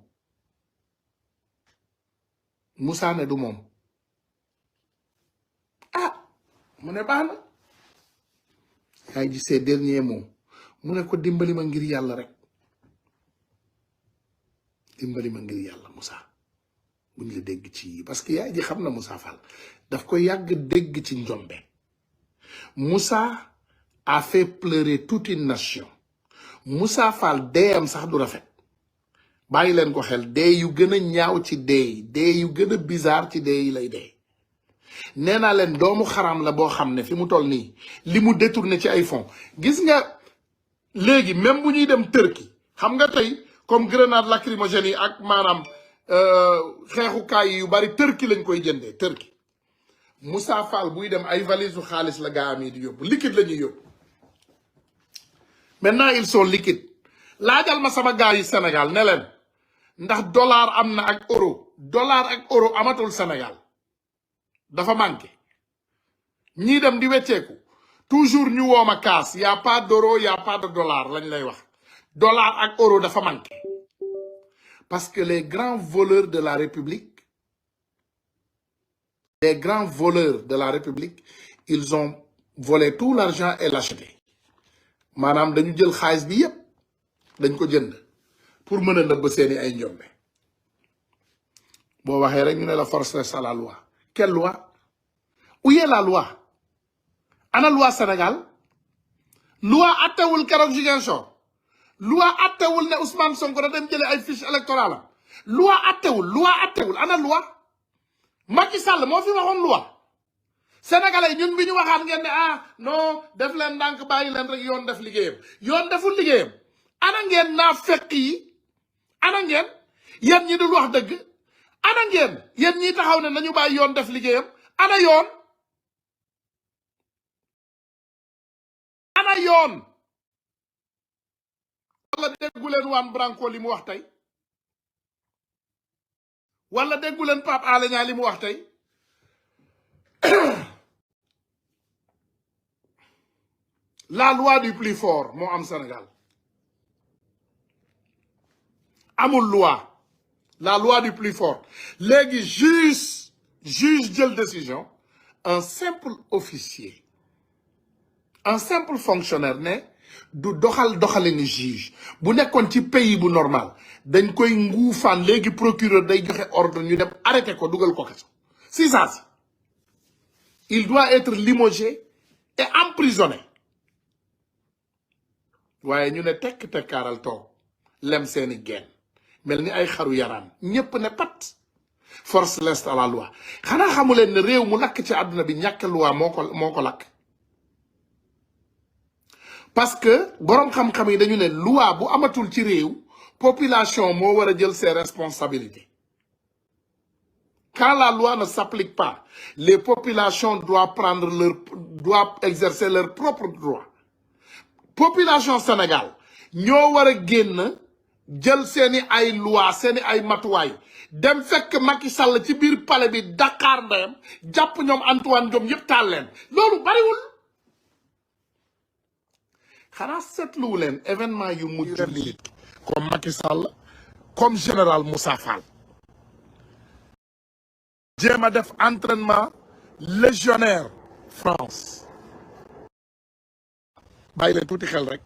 Moussa ne du moom ah mu ne baax na yaay ji ces derniers mots mu ne ko dimbali ma ngir yàlla rek dimbali ma ngir yàlla Moussa buñ la dégg ci parce que yaay ji xam na Moussa Fall daf ko yàgg dégg ci njombe Moussa a fait pleurer toute une nation Moussa Fall deeyam sax du rafet bàyyi leen ko xel dee yu gën a ñaaw ci dee yu gën a bizarre ci dee yi lay dee nee naa leen doomu xaram la boo xam ne fi mu toll nii li mu détourné ci ay fonds gis nga léegi même bu ñuy dem Turquie xam nga tey comme grenade lacrymogène yi ak maanaam xeexukaay yu bari Turquie lañ koy jëndee Turquie Moussa Fall buy dem ay valise u xaalis la gaa am yi di yóbbu liquide la ñuy yóbbu maintenant ils sont liquides laajal ma sama gaa yi Sénégal ne leen ndax dollar am na ak euro amatul Sénégal dafa manqué ñii dem di wecceeku toujours ñu wooma kaas y a pas d'euro y a pas de dollar lañ lay wax dollar ak euro dafa manqué parce que les grands voleurs de la République ils ont volé tout l'argent et l'acheté maanaam dañu jël xaalis bi yépp dañ ko jënd pour mën a nëbb seeni ay njombe boo waxee rek ñu ne la force reste à la loi quelle loi où est la loi ana loi Sénégal loi attewul keroog Ziguinchor loi attewul ne Ousmane Sonko da dem jële ay fiche électorale am loi attewul ana loi Macky Sall moo fi waxoon loi sénégalais ñun bi ñu waxaan ngeen ne ah non def leen ndànk bàyyi leen rek yoon def liggéeyam yoon deful liggéeyam ana ngeen naa fekk yi ana ngeen yéen ñi dul wax dëgg ana ngeen yéen ñi taxaw ne nañu bàyyi yoon def liggéeyam ana yoon wala déggu leen Juan Branco li mu wax tey wala déggu leen Pape Alé Niang li mu wax tey la loi du plus fort moo am Sénégal amul loi la loi du plus fort léegi juge jël décision un simple officier un simple fonctionnaire ne du doxale ni juge bu nekkoon ci pays bu normal dañ koy nguufaan léegi procureur day joxe ordre ñu dem arrêté ko dugal ko kaso si ça si il doit être limogé et emprisonné waaye ñu ne tekk tekkaaral toog lem seeni geen mel ni ay xaru yaraan ñépp ne pat force reste à la loi xanaa xamuleen ne réew mu lakk ci àdduna bi ñàkk loi moo ko lakk parce que boroom xam-xam yi dañu ne loi bu amatul ci réew population moo war a jël ses responsabilités Quand la loi ne s'applique pas, les populations doivent exercer leurs propres droits. Population Sénégal ñoo war a génn jël seeni ay loi seeni ay matuwaay dem fekk Macky Sall ci biir palais bi Dakar ndeyam jàpp ñoom Antoine Diome yëpp taal leen loolu bariwul. xanaa seetluwu leen événement yu mujj lii comme Macky Sall comme général Moussa Fall jéem a def entraînement légionnaire France bàyyi leen tuuti xel rek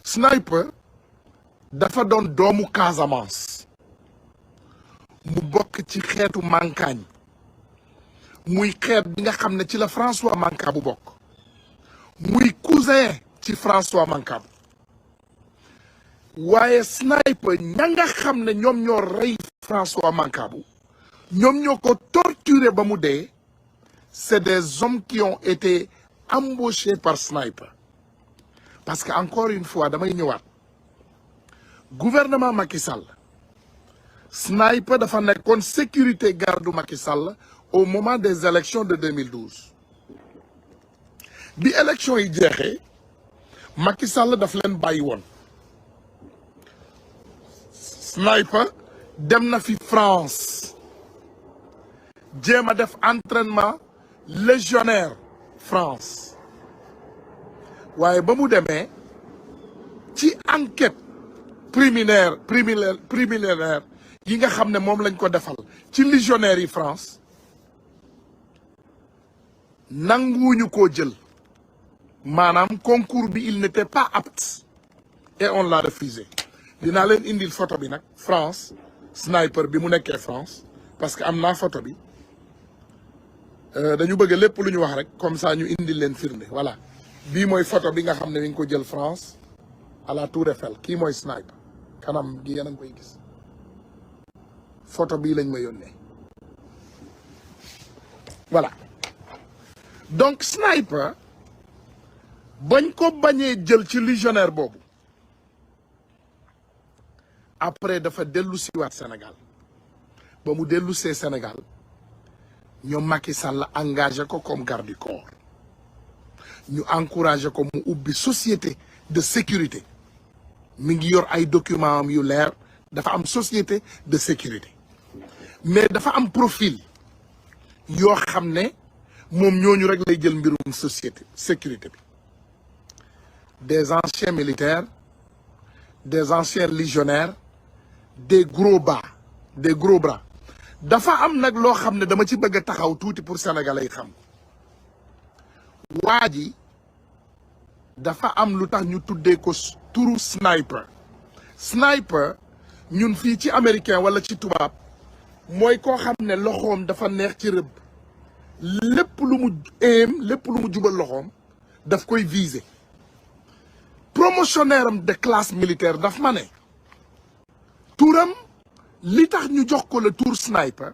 Sniper dafa doon doomu Casamance mu bokk ci xeetu Mankaañ muy xeet bi nga xam ne ci la François Mancabou bokk muy cousin ci François Mancabou waaye Sniper ña nga xam ne ñoom ñoo rey François Mancabou ñoom ñoo ko torturé ba mu dee c'est des hommes qui ont été embauchés par Sniper parce que encore une fois damay ñëwaat gouvernement Macky Sall Sniper dafa nekkoon sécurité garde Macky Sall au moment des élections de 2012 bi élection yi jeexee Macky Sall daf leen bàyyi woon Sniper dem na fi France jéem a def entraînement légionnaire France waaye ba mu demee ci enquête préliminaire yi nga xam ne moom lañ ko defal ci légionnaires yi France nanguwuñu koo jël maanaam concours bi il n'était pas apte et on l'a refusé dinaa leen indil photo bi nag France Sniper bi mu nekkee France parce que am naa photo bi dañu bëgg lépp lu ñu wax rek comme ça ñu indil leen firnde voilà bii mooy photo bi nga xam ne mi ngi ko jël France à la Tour Eiffel kii mooy Sniper kanam gi yéen a ngi koy gis photo bii lañ ma yónnee voilà donc Sniper bañ ko bañee jël ci légionnaire boobu après dafa dellu siwaat Sénégal ba mu dellu see Sénégal ñoom Macky Sall engagé ko comme garde du corps ñu encouragé ko mu ubbi société de sécurité mi ngi yor ay documents am yu leer dafa am société de sécurité mais dafa am profil yoo xam ne moom ñooñu rek lay jël mbirum société sécurité bi des anciens militaires des anciens légionnaires des gros bras dafa am nag loo xam ne dama ci bëgg a taxaw tuuti pour sénégalais yi xam waa ji dafa am lu tax ñu tuddee ko turu Sniper ñun fii ci américain wala ci tubaab mooy koo xam ne loxoom dafa neex ci rëbb lépp lu mu jubal loxoom daf koy viser promotionnaire am de classe militaire daf ma ne turam li tax ñu jox ko le tour Sniper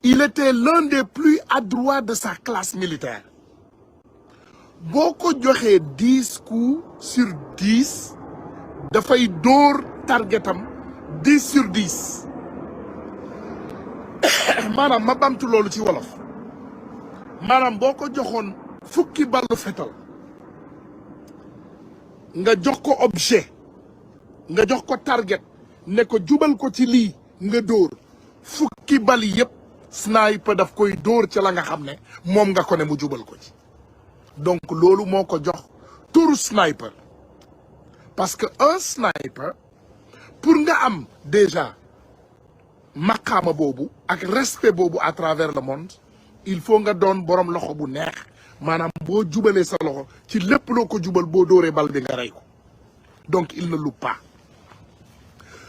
il était l'un des plus adroits de sa classe militaire boo ko joxee 10 coups sur 10 dafay dóor targetam 10 sur 10 maanaam ma bamtu loolu ci wolof maanaam boo ko joxoon fukki ballu fetal nga jox ko objet nga jox ko target ne ko jubal ko ci lii nga dóor fukki bali yépp Sniper daf koy dóor ci la nga xam ne moom nga ko ne mu jubal ko ci donc loolu moo ko jox turu Sniper parce que un sniper pour nga am déjà maqaama boobu ak respect boobu à travers le monde il faut nga doon borom loxo bu neex maanaam boo jubalee sa loxo ci lépp loo ko jubal boo dóoree bal bi nga rey ko donc il ne loupe pas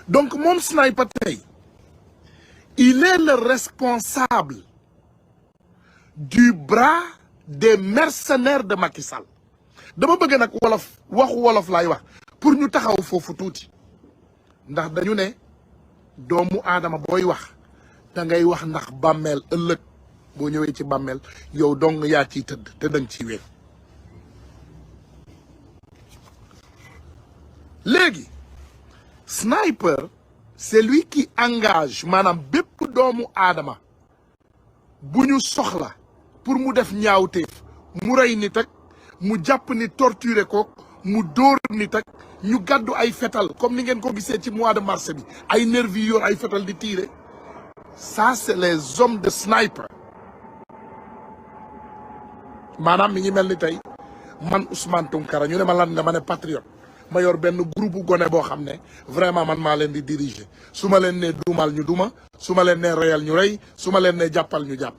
donc moom Sniper tey il est le responsable du bras des mercenaires de Macky Sall dama bëgg nag waxu wolof laay wax pour ñu taxaw foofu tuuti ndax dañu ne doomu aadama booy wax da ngay wax ndax bàmmeel ëllëg boo ñëwee ci bàmmeel yow dong yaa ciy tëdd te danga ciy wéet léegi Sniper c'est lui qui engage maanaam bépp doomu aadama buñu soxla pour mu def ñaawteef mu rey nit ak mu jàpp ni torturer ko mu dóor nit ak ñu gàddu ay fetal comme ni ngeen ko gisee ci mois de mars bi ay nervi yor ay fetal di tirer ça c'est les hommes de sniper maanaam mi ngi mel ni tey man Ousmane Tounkara ñu ne ma lan nga ma ne patriote ma yor benn groupe gone boo xam ne vraiment man maa leen di diriger su ma leen nee duumal ñu duma su ma leen nee reyal ñu rey su ma leen nee jàppal ñu jàpp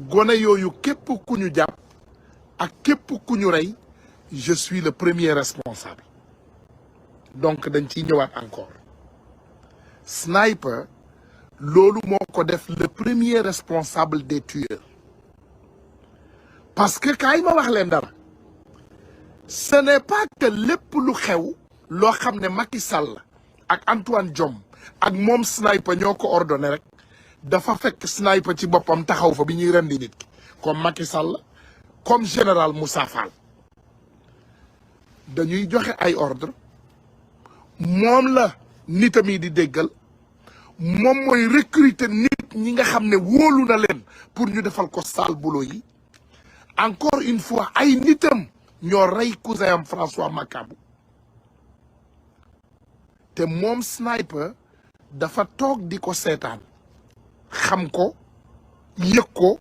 gone yooyu képp ku ñu jàpp ak képp ku ñu rey je suis le premier responsable donc dañ ciy ñëwaat encore sniper loolu moo ko def le premier responsable des tueurs parce que kaay ma wax leen dara ce n'est pas que lépp lu xew loo xam ne Macky Sall ak Antoine Diome ak moom sniper ñoo ko ordonné rek dafa fekk sniper ci boppam taxaw fa bi ñuy rendi nit ki comme Macky Sall comme général Moussa Fall dañuy joxe ay ordre moom la nitam yi di déggal moom mooy recruter nit ñi nga xam ne wóolu na leen pour ñu defal ko sale boulot yi encore une fois ay nitam ñoo rey cousin am François Makabu te moom sniper dafa toog di ko seetaan xam ko yëg ko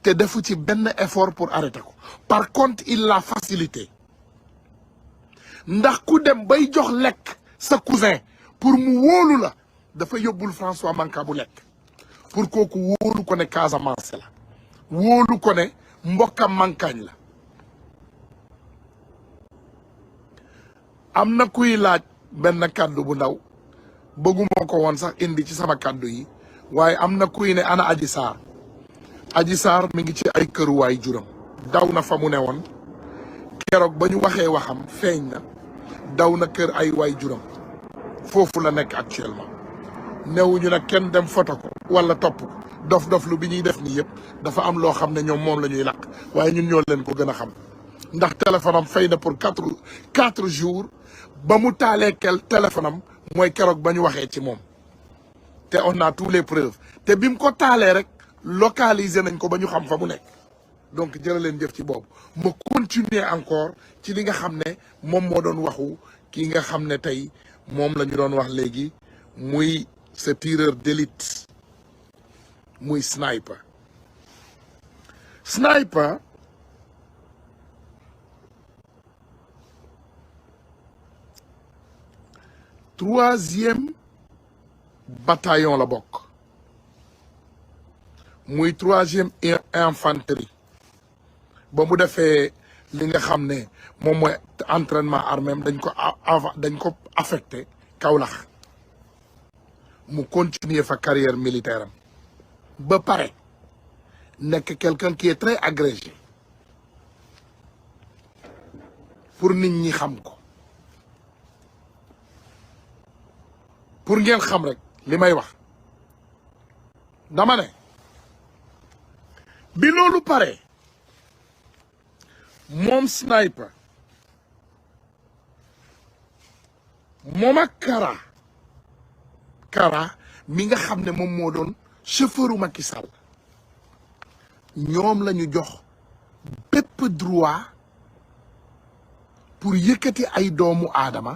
te defu ci benn effort pour arrêter ko par contre il l'a facilité ndax ku dem bay jox lekk sa cousin pour mu wóolu la dafa yóbbul François Makabu lekk pour kooku wóolu ko ne Casamance la wóolu ko ne mbokkam mankaañ la am na kuy laaj benn kàddu bu ndaw bëgguma ko woon sax indi ci sama kàddu yi waaye am na kuy ne ana Adji Sarr Adji Sarr mi ngi ci ay këruwaay juram daw na fa mu ne woon keroog ba ñu waxee waxam feeñ na daw na kër ay waay juram foofu la nekk actuellement newuñu nag kenn dem photo ko wala topp ko dof lu bi ñuy def nii yëpp dafa am loo xam ne ñoom moom la ñuy làq waaye ñun ñoo leen ko gën a xam ndax téléphone am fay na pour quatre jours ba mu taalee téléphone am mooy keroog ba ñu waxee ci moom te on a tous les preuves te bi mu ko taalee rek localiser nañ ko ba ñu xam fa mu nekk donc jërë leen jëf ci boobu ma continuer encore ci li nga xam ne moom moo doon waxu kii nga xam ne tey moom la ñu doon wax léegi muy ce tireur d'élite muy sniper troisième bataillon la bokk muy troisième infanterie ba mu defee li nga xam ne moom mooy entraînement armé dañ ko affecté Kaolack mu continuer fa carrière militaire am ba pare nekk quelqu'un qui est très agrégé pour nit ñi xam ko pour ngeen xam rek li may wax dama ne bi loolu pare moom sniper moom ak Kara mi nga xam ne moom moo doon chauffeuru Macky Sall ñoom la ñu jox bépp droit pour yëkkati ay doomu aadama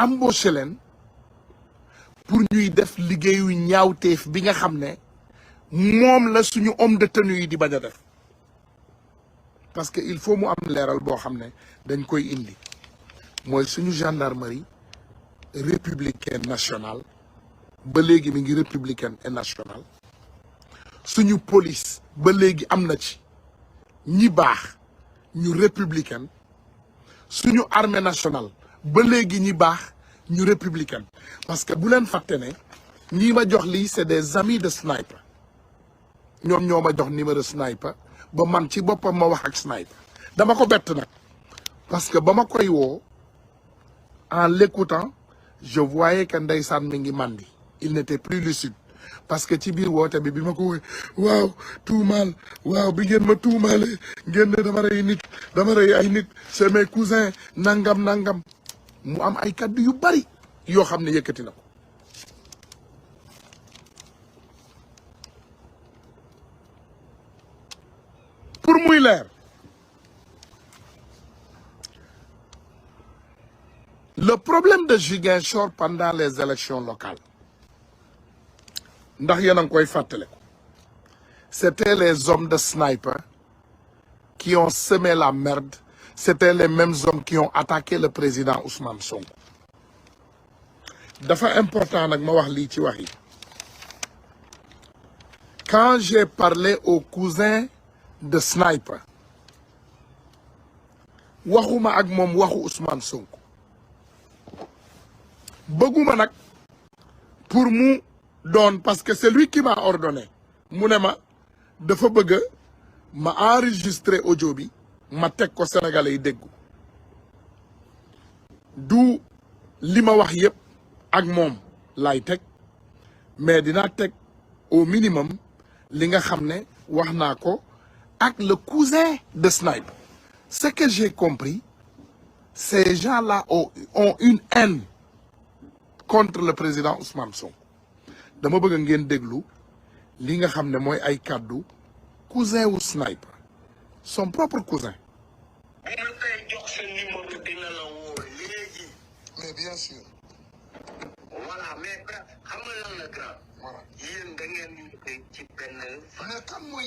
embauché leen pour ñuy def liggéeyu ñaawteef bi nga xam ne moom la suñu homme de tenue yi di bañ a def parce que il faut mu am leeral boo xam ne dañ koy indi mooy suñu gendarmerie républicaine nationale ba léegi mi ngi républicaine et nationale suñu police ba léegi am na ci ñi baax ñu républicaine suñu armée nationale ba léegi ñi baax ñu républicaine parce que bu leen fàtte ne ñii ma jox lii c'est des amis de sniper ñoom ñoo ma jox numéro sniper ba man ci boppam ma wax ak sniper dama ko bett nag parce que ba ma koy woo en l'écoutant je voyais que ndeysaan mi ngi mandi il n'était plus lucide parce que ci biir woote bi ma ko waaw tuumaal waaw bi ngeen ma tuumaale ngeen ne dama rey ay nit c'est mes cousins nangam mu am ay kaddu yu bari yoo xam ne yëkkati na ko muy leer le problème de Ziguinchor pendant les élections locales ndax yéen a ngi koy fàttale ko c'était les hommes de sniper qui ont semé la merde. C'était les mêmes hommes qui ont attaqué le président Ousmane Sonko. Dafa important nak ma wax li ci wax yi. Quand j'ai parlé au cousin de Sniper, waxuma ak mom waxu Ousmane Sonko. Bëgguma nak pour mu don parce que c'est lui qui m'a ordonné. Mu ne ma dafa bëgg ma enregistrer audio bi ma tek ko sénégalais yi déggu du li ma wax yépp ak moom lay tek mais dina tek au minimum li nga xamné wax naa ko ak le cousin de Sniper. Ce que j'ai compris, ces gens-là ont une haine contre le président Ousmane Sonko. Dama bëgg ngeen déglu li nga xamné moy ay cadeau cousin ou Sniper, son propre cousin. Mais bien sûr. Voilà, mais le grand. Voilà. Mais quand moi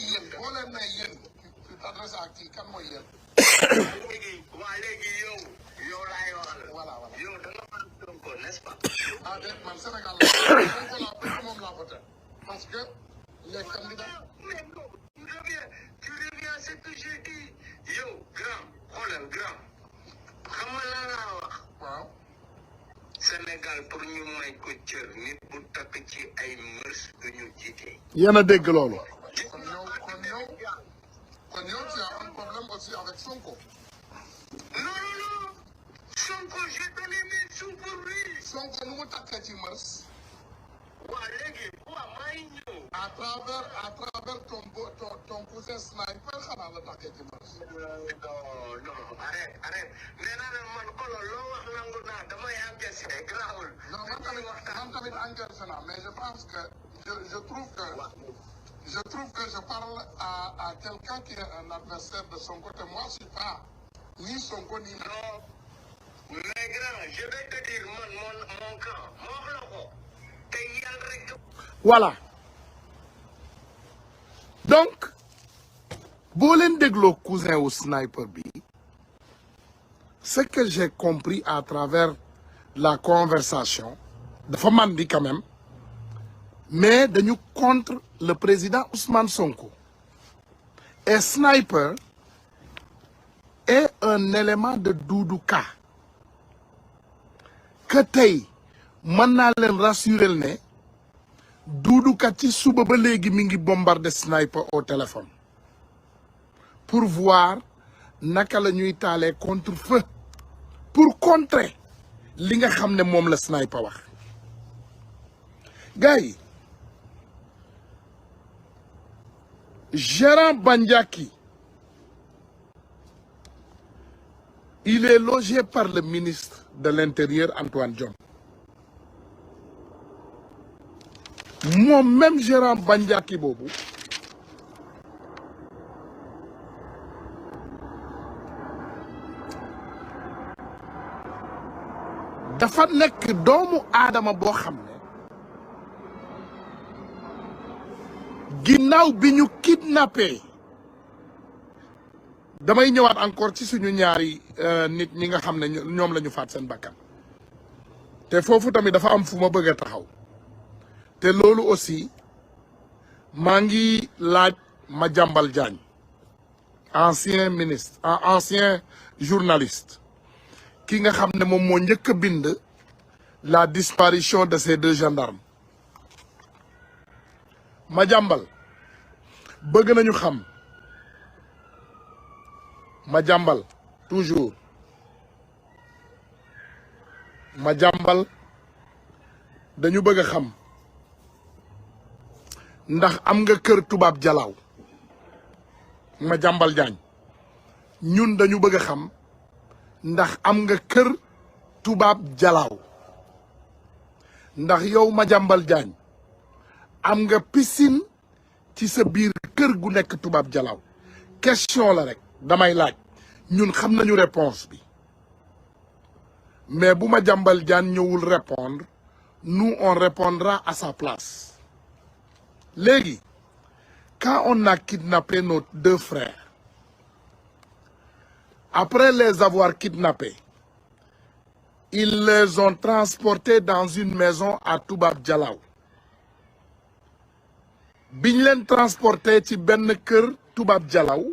tu t'adresses à qui? Quand moi voilà. N'est-ce pas? Ah, Sénégal, parce que les candidats. Mais non, tu reviens à ce que j'ai dit. Yo, grand. Wow. Sénégal pour ñu may ko cër nit bu takk ci ay mërs ñu jité. Yéen a dégg loolu. Kon yow tu as un problème aussi avec Sonko. Non. Sonko, j'ai donné mes sous pour lui. Sonko nu mu takkee ci mërs. Waa léegi may ñëw. À travers ton cousin Sniper xanaa la takkee ci mërs. Non, arrête. Nee naa ne man kolo loo wax nangu naa damay encaissé grawul. Non, man tamit encaissé naa, mais je pense que je trouve que je parle à quelqu'un qui est un adversaire de son côté. Moi, je suis pas ni Sonko ni. Non. Mais grand, je vais te dire mon camp. Voilà. Donc, boo leen dégloo cousin ou Sniper bi, ce que j'ai compris à travers la conversation, dafa mandi quand même, mais dañu contre le président Ousmane Sonko. Et Sniper est un élément de Doudou Ka. Que tey mën naa leen rassurer ne Doudou Ka ci suba ba léegi mi ngi bombarder Sniper au téléphone pour voir naka la ñuy taalee contre-feu pour contrer li nga xam ne moom la Sniper wax. Gars yi, Gérard Bandiaki, il est logé par le ministre de l'Intérieur Antoine Diome. Moi-même Gérard Bandiaki boobu dafa nekk doomu aadama boo xam ne ginnaaw bi ñu kidnappé damay ñëwaat encore ci suñu ñaari nit ñi nga xam ne ñoom la ñu faat seen bakkan te foofu tamit dafa am fu ma bëgg a taxaw te loolu aussi maa ngi laaj Madiambal Diagne, ancien ministre ancien journaliste ki nga xam ne moom moo njëkk a bind la disparition de ces deux gendarmes. Madiambal bëgg nañu xam Madiambal toujours Madiambal dañu bëgg a xam ndax am nga kër tubaab jalaaw. Madiambal Diagne ñun dañu bëgg a xam ndax am nga kër tubaab jalaaw, ndax yow Madiambal Diagne am nga piscine ci sa biir kër gu nekk tubaab jalaaw. question la rek damay laaj ñun xam nañu réponse bi mais bu Madiambal Diagne ñëwul répondre nous on répondra à sa place léegi quand on a kidnappé nos 2 frères après les avoir kidnappés ils les ont transportés dans une maison à Toubab Dialaw biñ leen transporté ci benn kër Toubab Dialaw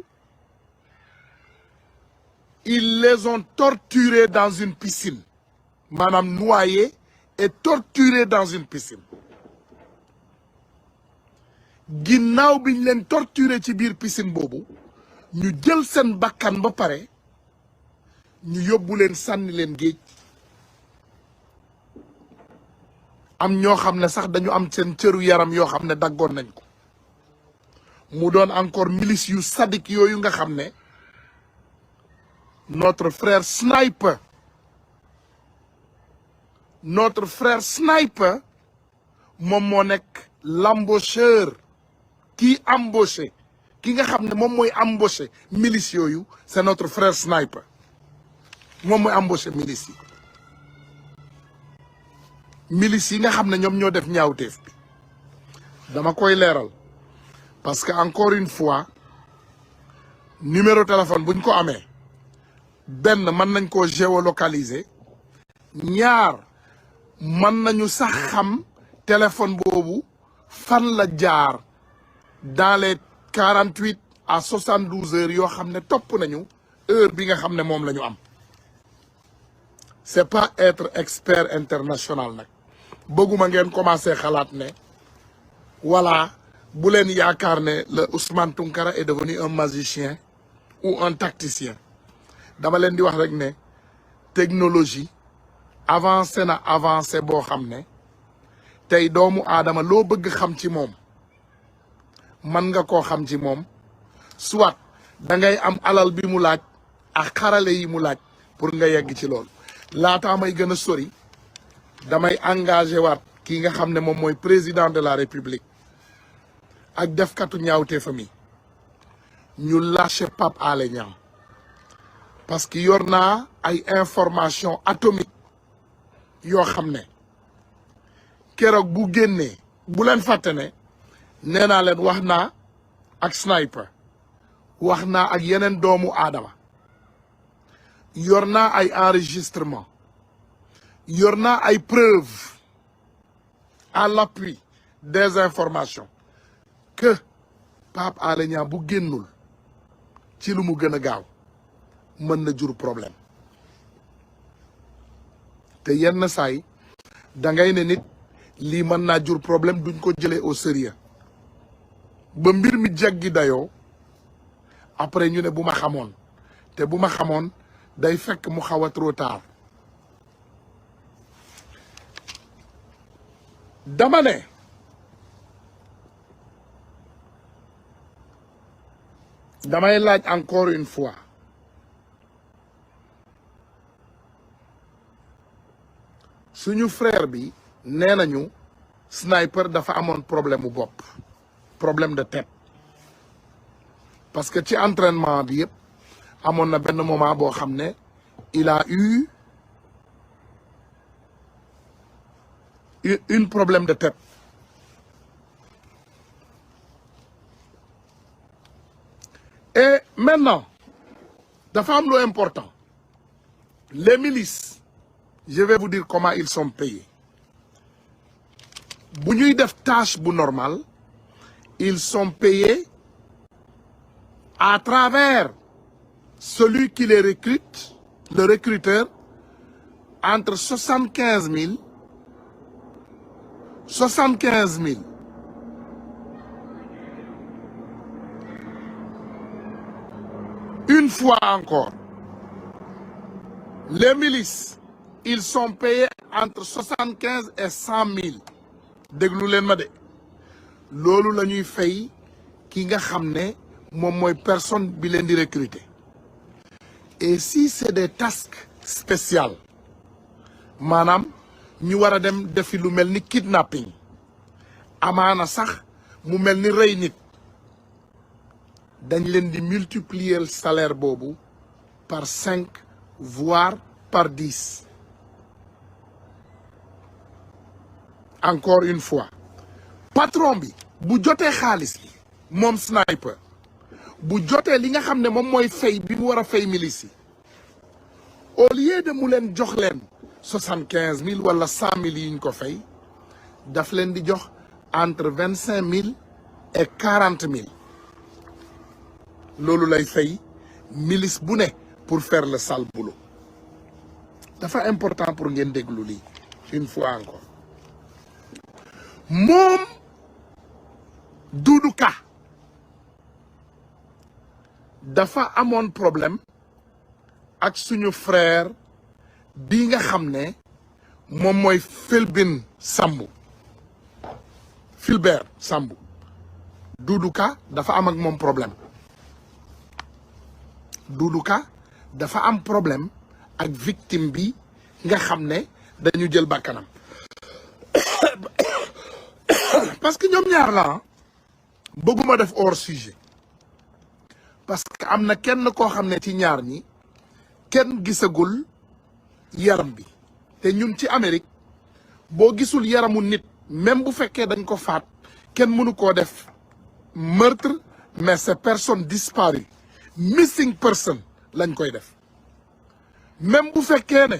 ils les ont torturés dans une piscine maanaam noyés et torturés dans une piscine ginnaaw biñ leen torturé ci biir piscine boobu ñu jël seen bakkan ba pare ñu yóbbu leen sànni leen géej am ñoo xam ne sax dañu am seen cëru yaram yoo xam ne daggoon nañ ko mu doon encore milice yu sadique yooyu nga xam ne notre frère Sniper moom moo nekk l'embaucheur kii embauché ki nga xam ne moom mooy embauché milice yooyu c'est notre frère Sniper moom mooy embauché milice yi nga xam ne ñoom ñoo def ñaawteef bi dama koy leeral parce que encore une fois numéro téléphone buñ ko amee benn mën nañ koo géolocaliser ñaar mën nañu sax xam téléphone boobu fan la jaar dans les 48 à 72 heures yoo xam ne topp nañu heure bi nga xam ne moom la ñu am c'est pas être expert international nag bëgguma ngeen commencer xalaat ne voilà bu leen yaakaar ne le Ousmane Tounkara est devenu un magicien ou un tacticien dama leen di wax rek ne technologie avancé na avancé boo xam ne tey doomu aadama loo bëgg xam ci moom mën nga koo xam ci moom soit da ngay am alal bi mu laaj ak xarale yi mu laaj pour nga yegg ci loolu laataa may gën a sori damay engagé waat kii nga xam ne moom mooy président de la république ak defkatu ñaawte famille ñu lâché Pape Alé Niang parce que yor naa ay information atomique yoo xam ne keroog bu génnee bu leen fàtte ne nee naa leen wax naa ak Sniper wax naa ak yeneen doomu aadama yor naa ay enregistrement yor naa ay preuves à l'appui des informations que Pape Alé Niang bu génnul ci lu mu gën a gaaw mën na jur problème te yenn saay da ngay ne nit lii mën naa jur problème duñ ko jëlee au sérieux ba mbir mi jeggi dayoo après ñu ne bu ma xamoon te bu ma xamoon day fekk mu xaw a trop tard dama ne damay laaj encore une fois suñu frère bi nee nañu Sniper dafa amoon problème mu bopp problème de tête parce que ci entraînement bi yëpp amoon na benn moment boo xam ne il a eu une problème de tête et maintenant dafa am lu important les milices je vais vous dire comment ils sont payés bu ñuy def tâche bu normal ils sont payés à travers celui qui les recrute le recruteur entre 75 000 une fois encore les milices ils sont payés entre 75 et 100 000 déglu leen ma de loolu la ñuy fay ki nga xam ne moom mooy personne bi leen di recruter et si c'est des tasks spéciales maanaam ñu war a dem defi lu mel ni kidnapping amaana sax mu mel ni rey nit dañ leen di multiplier le salaire boobu par 5 voire par 10. Encore une fois patron bi bu jotee xaalis bi moom Sniper bu jotee li nga xam ne moom mooy fay bi mu war a fay milice yi au lieu de mu leen jox leen 75 000 wala 100 000 yi ñu ko fay daf leen di jox entre 25 000 et 40 000 loolu lay fay milice bu ne pour faire le sale boulot dafa important pour ngeen déglu lii une fois encore moom Doudou Ka dafa amoon problème ak suñu frère bi nga xam ne moom mooy Philbin Sambou Philbert Sambou Doudou Ka dafa am ak moom problème Doudou Ka dafa am problème ak victime bi nga xam ne dañu jël bakkanam parce que ñoom ñaar la bëgguma def hors sujet parce que am na kenn koo xam ne ci ñaar ñi kenn gisagul yaram bi te ñun ci Amérique boo gisul yaramu nit même bu fekkee dañ ko faat kenn mënu koo def meurtre mais c'est personne disparue missing person lañ koy def même bu fekkee ne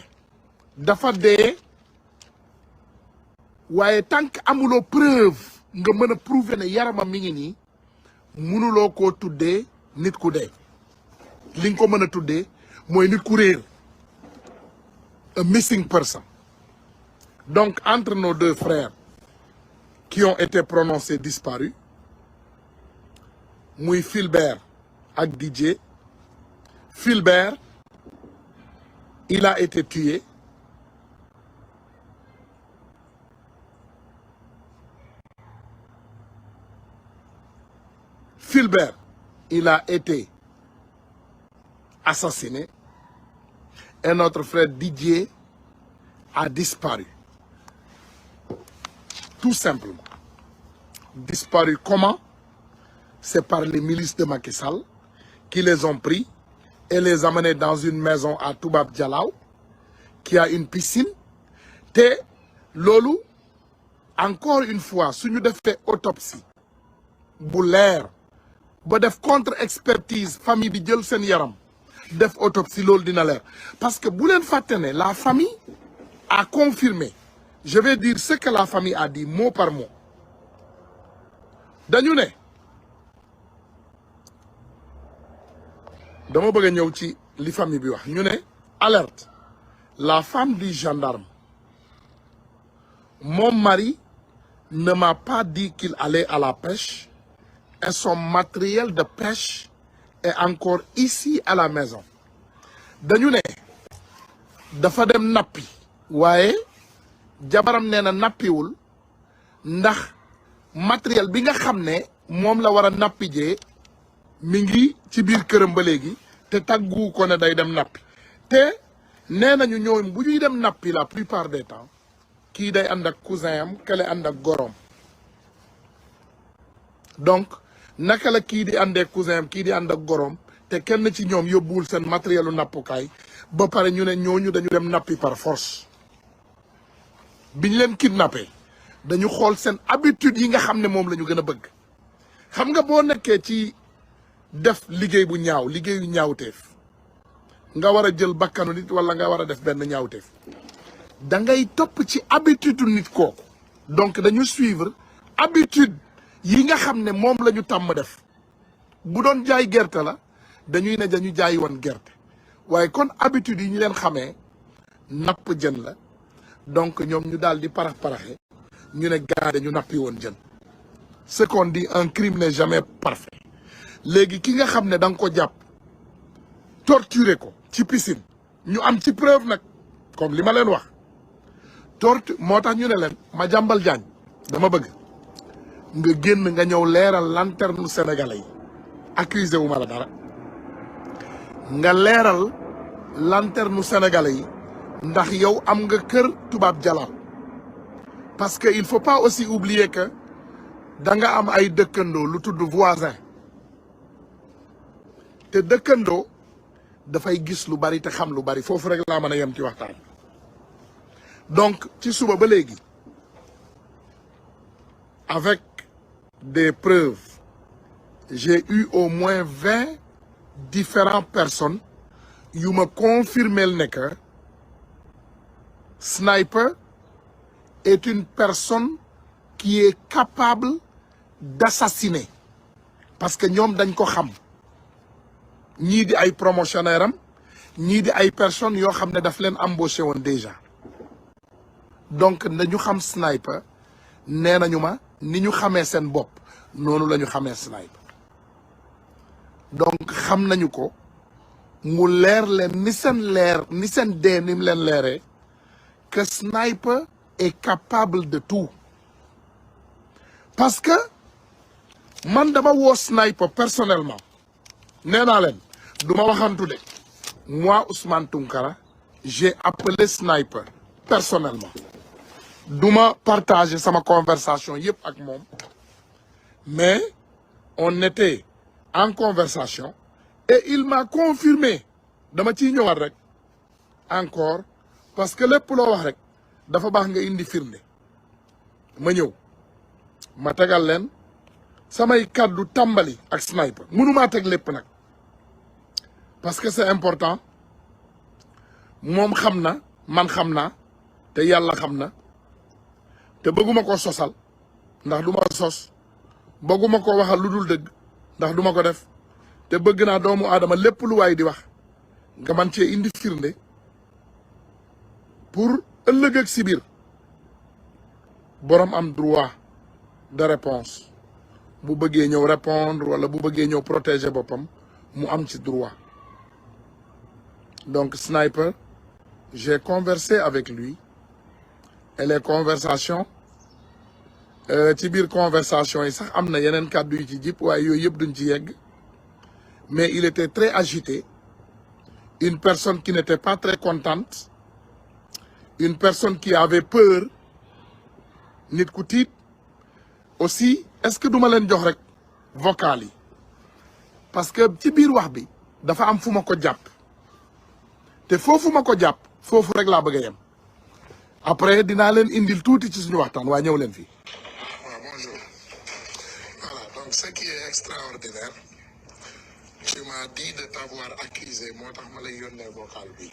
dafa dee waaye tant que amuloo preuve nga mën a prouver ne yaramam mi ngi nii mënuloo koo tuddee nit ku dee li nga ko mën a tuddee mooy nit ku réer a missing person. Donc entre nos deux frères qui ont été prononcés disparus muy Philbert ak DJ Philbert il a été tué Philbert il a été assassiné et notre frère Didier a disparu tout simplement. Disparu comment? C'est par les milices de Macky Sall qui les ont pris et les amenés dans une maison à Toubab Dialaw qui a une piscine te loolu encore une fois suñu defee autopsie bu leer ba def contre-expertise famille bi jël seen yaram def autopsie loolu dina leer parce que bu leen fàtte ne la famille a confirmé je vais dire ce que la famille a dit mot par mot dañu ne dama bëgg a ñëw ci li famille bi wax ñu ne alerte la femme du gendarme mon mari ne m'a pas dit qu'il allait à la pêche et son matériel de pêche est encore ici à la maison dañu ne dafa dem nappi waaye jabaram nee na nappiwul ndax matériel bi nga xam ne moom la war a nappi jee mi ngi ci biir këram ba léegi te tàggu ko ne day dem nappi te nee nañu ñoom bu ñuy dem nappi la plupart des temps kii day ànd ak cousin am kale ànd ak gorom donc naka la kii di àndee cousin am kii di ànd ak gorom te kenn ci ñoom yóbbuwul seen matériel u nappukaay ba pare ñu ne ñooñu dañu dem nappi par force biñ leen kidnappé dañu xool seen habitude yi nga xam ne moom la ñu gën a bëgg xam nga boo nekkee ci def liggéey bu ñaaw liggéeyu ñaawteef nga war a jël bakkanu nit wala nga war a def benn ñaawteef da ngay topp ci habitude nit kooku donc dañu suivre habitude yi nga xam ne moom la ñu tàmm def bu doon jaay gerte la dañuy ne dañu jaay woon gerte waaye kon habitude yi ñu leen xamee napp jën la donc ñoom ñu daal di parax-paraxe ñu ne gaa dañu nappi woon jën ce qu'on dit un crime n'est jamais parfait léegi ki nga xam ne da nga ko jàpp torturer ko ci piscine ñu am ci preuve nag comme li ma leen wax moo tax ñu ne leen ma jàmbal jaañ dama bëgg nga génn nga ñëw leeral lanterne sénégalais yi accusé wu ma la dara nga leeral lanterne sénégalais yi ndax yow am nga kër Toubab Dialaw parce que il faut pas aussi oublier que da nga am ay dëkkandoo lu tudd voisin te dëkkandoo dafay gis lu bari te xam lu bari foofu rek laa mën a yem ci waxtaan donc ci suba ba léegi avec des preuves j'ai eu au moins 20 différentes personnes yu ma confirmel ne que Sniper est une personne qui est capable d'assassiner parce que ñoom dañ ko xam ñii di ay promotionnaire am ñii di ay personnes yoo xam ne daf leen embauché woon déjà donc nañu xam Sniper nee nañu ma ni ñu xamee seen bopp noonu la ñu xamee Sniper donc xam nañu ko mu leer leen ni seen dee ni mu leen leeree que Sniper est capable de tout parce que man dama woo Sniper personnellement nee naa leen du ma waxantu de moi Ousmane Tounkara j'ai appelé Sniper personnellement du ma partager sama conversation yëpp ak moom mais on était en conversation et il m'a confirmé dama ciy ñëwaat rek encore parce que lépp loo wax rek dafa baax nga indi firnde ma ñëw ma tegal leen samay kàddu tàmbali ak Sniper mënumaa teg lépp nag parce que c'est important moom xam na man xam naa te yàlla xam na te bëgguma ko sosal ndax du ma sos bëgguma ko waxal lu dul dëgg ndax du ma ko def te bëgg naa doomu aadama lépp lu waay di wax nga man cee indi firnde pour ëllëg ak si biir borom am droit de réponse bu bëggee ñëw répondre wala bu bëggee ñëw protéger boppam mu am ci droit donc Sniper j'ai conversé avec lui et les conversations ci biir conversation yi sax am na yeneen kàddu yu ci jip waaye yooyu yëpp duñ ci yegg mais il était très agité une personne qui n'était pas très contente une personne qui avait peur nit ku tiit aussi est-ce que duma leen jox rek vocal yi parce que ci biir wax bi dafa am fu ma ko jàpp te foofu ma ko jàpp foofu rek laa bëgg a yem après dinaa leen indil tuuti ci suñu waxtaan waa ñëw leen fii. Bonjour. Voilà, donc ce qui est extraordinaire, tu m'as dit de t'avoir accusé, moo tax ma lay yónnee vocal bi.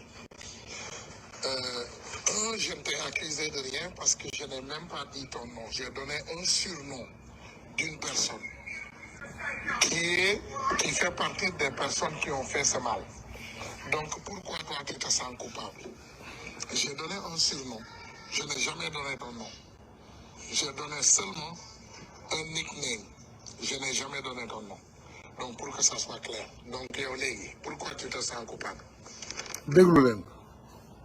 Je ne t'ai accusé de rien parce que je n'ai même pas dit ton nom. J'ai donné un surnom d'une personne qui fait partie des personnes qui ont fait ce mal. Donc pourquoi toi tu te sens coupable? J'ai donné un surnom. Je n'ai jamais donné ton nom. J'ai donné seulement un nickname. Je n'ai jamais donné ton nom. Donc pour que ça soit clair. Donc yow léegi pourquoi tu te sens coupable? déglu leen.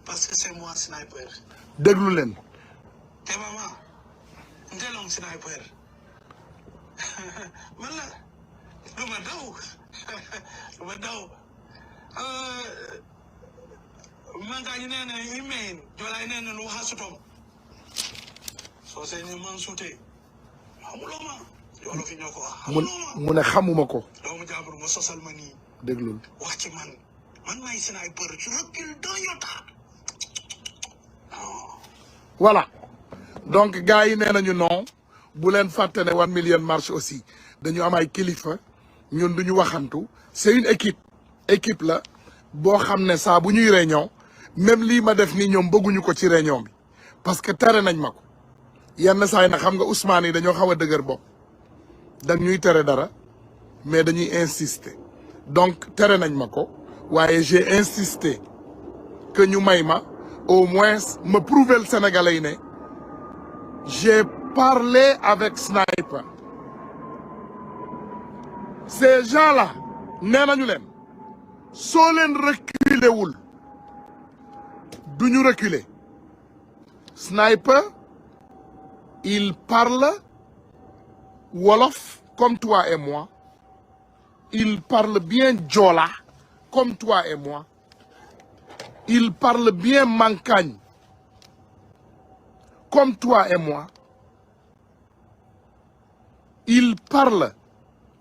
Parce que c'est moi Sniper. déglu leen. te maman ndelong Sniper man la lu ma daw man gaa ñu nee na email joolaay nee na lu waxa sutom soo see ni man suute xamuloo ma yoolo fi ñoo ko wax xamuloo ma mu ne xamuma ko. doomu jàmbur ma sosal ma nii déglul. wax ci man may Sniper tu recules d'un iota. voilà donc gars yi nee nañu non bu leen fàtte ne 1 million marche aussi dañu am ay kilifa ñun duñu waxantu c'est une équipe la boo xam ne saa bu ñuy réunion même lii ma def nii ñoom bëgguñu ko ci réunion bi parce que tere nañ ma ko yenn saa yi nag xam nga Ousmane yi dañoo xaw a dëgër bopp dañ ñuy tere dara mais dañuy insister donc tere nañ ma ko waaye j'ai insisté que ñu may ma au moins me prouver le Sénégalais yi ne j'ai parlé avec Sniper ces gens-là nee nañu leen soo leen reculer wul duñu reculer Sniper il parle wolof comme toi et moi il parle bien joola comme toi et moi il parle bien mankagne comme toi et moi il parle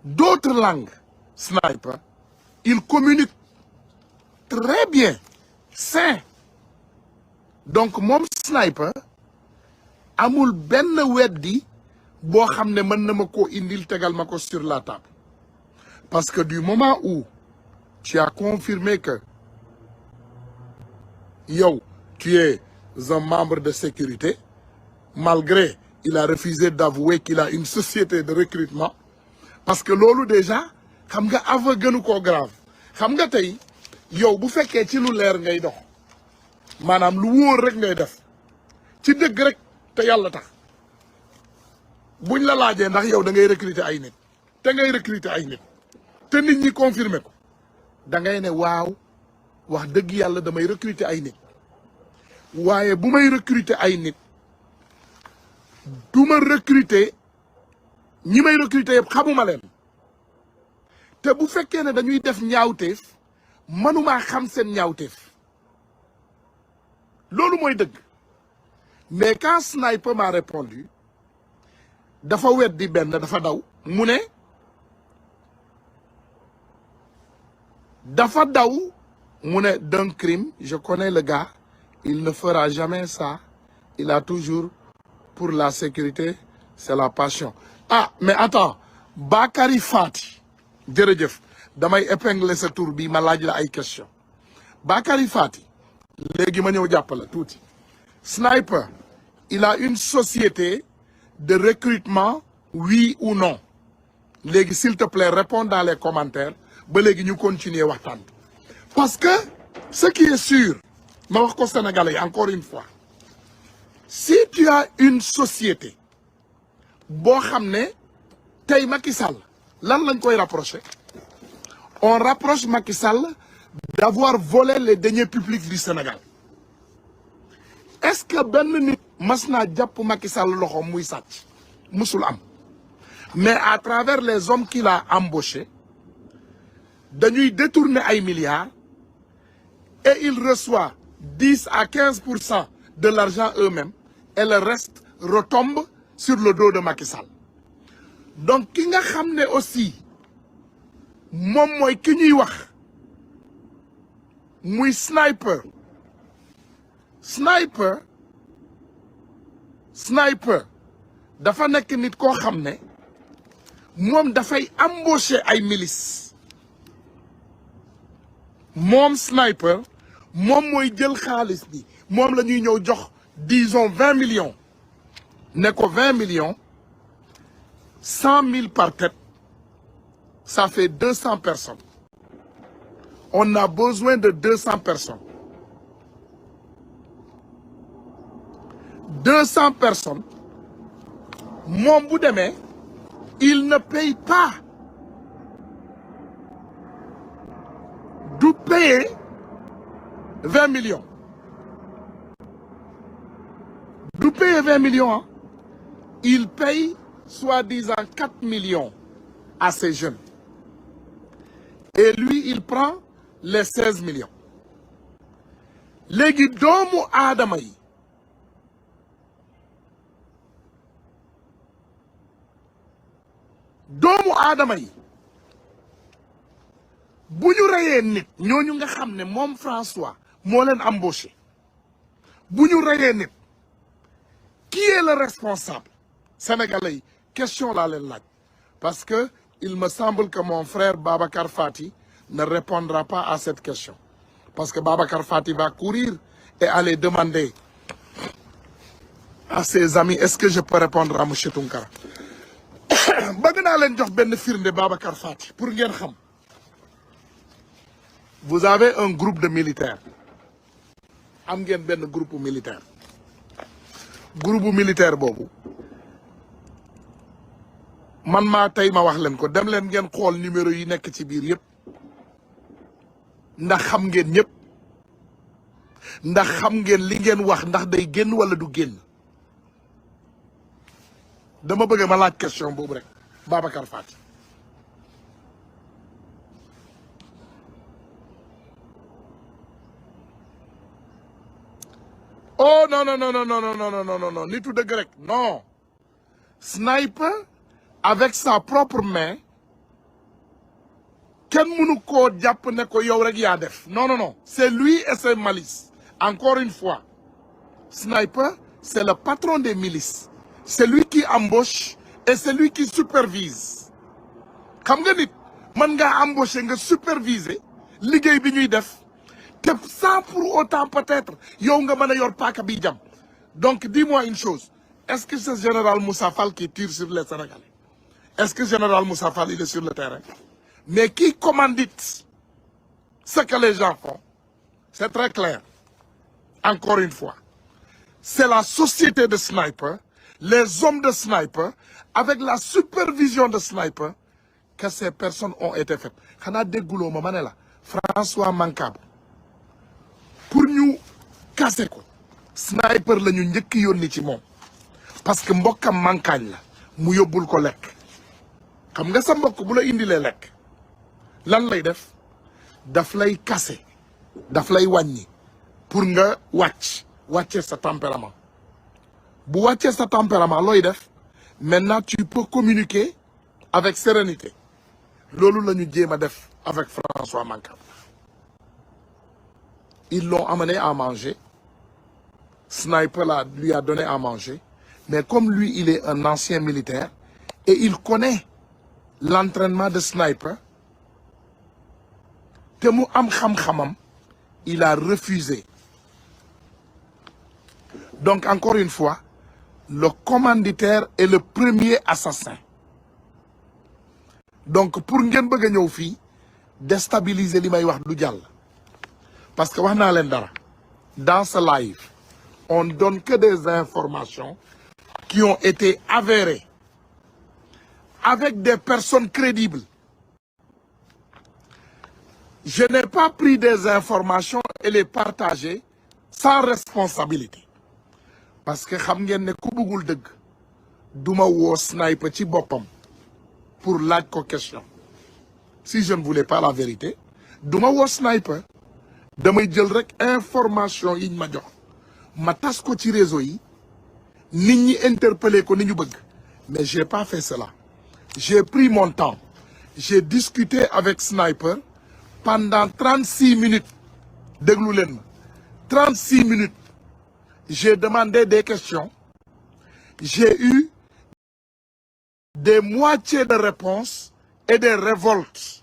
d'autres langues Sniper il communique très bien, sain. Donc moom sniper amul benn weddi boo xam ne mën na ma koo indil tegal ma ko sur la table. Parce que du moment où tu as confirmé que yow, tu es un membre de sécurité, malgré il a refusé d'avouer qu'il a une société de recrutement, parce que loolu déjà xam nga aveu gënu koo grave. Xam nga tey yow bu fekkee ci lu leer ngay dox maanaam lu wóor rek ngay def ci dëgg rek te yàlla tax buñ la laajee ndax yow da ngay recruter ay nit te ngay recruter ay nit te nit ñi confirmer ko da ngay ne waaw wax dëgg yàlla damay recruter ay nit waaye bu may recruter ay nit du ma recruter ñi may recruter yëpp xamuma leen te bu fekkee ne dañuy def ñaawteef mënumaa xam seen ñaawteef loolu mooy dëgg. Mais quand Sniper m'a répondu dafa weddi benn dafa daw mu ne dafa daw mu ne d'un crime je connais le gars il ne fera jamais ça il a toujours pour la sécurité c'est la passion. Ah mais attends Bakary Fati jërëjëf damay épingler sa tour bi ma laaj la ay question Bakary Fati léegi ma ñëw jàppale tuuti. Sniper, il a une société de recrutement, oui ou non? Léegi, s'il te plaît, réponds dans les commentaires. Ba léegi ñu continuer waxtaan. Parce que ce qui est sûr, ma wax ko Sénégalais encore une fois, si tu as une société boo xam ne tey Macky Sall lan lañ koy rapprocher? On rapproche Macky Sall d'avoir volé les deniers publics du Sénégal. Est-ce que benn nit mas naa jàpp Macky Sall loxoom muy sàcc musul am mais à travers les hommes qu'il a embauchés dañuy détourner ay milliards et il reçoit 10 à 15% de l'argent eux-mêmes et le reste retombe sur le dos de Macky Sall. Donc ki nga xam ne aussi moom mooy ki ñuy wax muy Sniper dafa nekk nit koo xam ne moom dafay embaucher ay milices moom Sniper moom mooy jël xaalis bi moom la ñuy ñëw jox disons 20 millions ne ko 20 millions 100 000 par tête ça fait 200 personnes on a besoin de 200 personnes 200 personnes moom bu demee il ne paye pas du payer 20 millions du payer 20 millions hein? Il paye soi-disant 4 millions à ces jeunes et lui il prend les 16 millions léegi doomu aadama yi bu ñu reyee nit ñooñu nga xam ne moom François moo leen embauché bu ñu reyee nit qui est le responsable sénégalais yi question laa leen laaj parce que il me semble que mon frère Babacar Fati ne répondra pas à cette question parce que Babacar Fati va courir et aller demander à ses amis est-ce que je peux répondre à monsieur Tounkara bëgg naa leen jox benn firnde Babacar Fati pour ngeen xam vous avez un groupe de militaires am ngeen benn groupe militaire boobu man maa tey ma wax leen ko dem leen ngeen xool numéro yi nekk ci biir yëpp ndax xam ngeen ñëpp ndax xam ngeen li ngeen wax ndax day génn wala du génn dama bëgg ma laaj question boobu rek Babacar Fati oh non non non non non non non non non nitu dëgg rek non Sniper avec sa propre main Ken mënu ko japp ne ko yow rek ya def. Non non non, c'est lui et ses milices. Encore une fois, Sniper, c'est le patron des milices. C'est lui qui embauche et c'est lui qui supervise. Xam nga nit man nga embaucher nga superviser liggéey bi ñuy def te sans pour autant peut-être yow nga mën a yor paaka bi jam. Donc dis-moi une chose, est-ce que c'est général Moussa Fall qui tire sur les Sénégalais? Est-ce que général Moussa Fall il est sur le terrain? Mais qui commandite ce que les gens font? C'est très clair. Encore une fois, c'est la société de Sniper, les hommes de Sniper, avec la supervision de Sniper, que ces personnes ont été faites. Xana déggulo ma mané la François Mancabou pour ñu casser ko Sniper la ñu ñëk yoni ci mom parce que mbokam mankagne la mu yobul ko lek. Xam nga sa mbokk bu la indilé lek lan lay def daf lay casser daf lay wañi pour nga wàcce sa tempérament. Bu wàcce sa tempérament loy def maintenant tu peux communiquer avec sérénité. Lolu lañu jéma def avec François Mancabou. Ils l'ont amené à manger. Sniper lui a donné à manger. Mais comme lui, il est un ancien militaire et il connaît l'entraînement de Sniper, Temu am xam-xamam, il a refusé. Donc encore une fois, le commanditaire est le premier assassin. Donc pour ngeen bëgg ñëw fi déstabiliser li may wax du jall parce que wax na leen dara dans ce live on donne que des informations qui ont été avérées avec des personnes crédibles. Je n'ai pas pris des informations et les partager sans responsabilité parce que xam ngeen ne ku bëggul dëgg duma wo Sniper ci bopam pour la question. Si je ne voulais pas la vérité, duma wo Sniper damay jël rek information yiñ ma jox ma tas ko ci réseau yi nit ñi interpeller ko ni ñu bëgg. Mais j'ai pas fait cela. J'ai pris mon temps. J'ai discuté avec Sniper pendant 36 minutes. Déglu leen ma 36 minutes. J'ai demandé des questions. J'ai eu des moitiés de réponses et des révoltes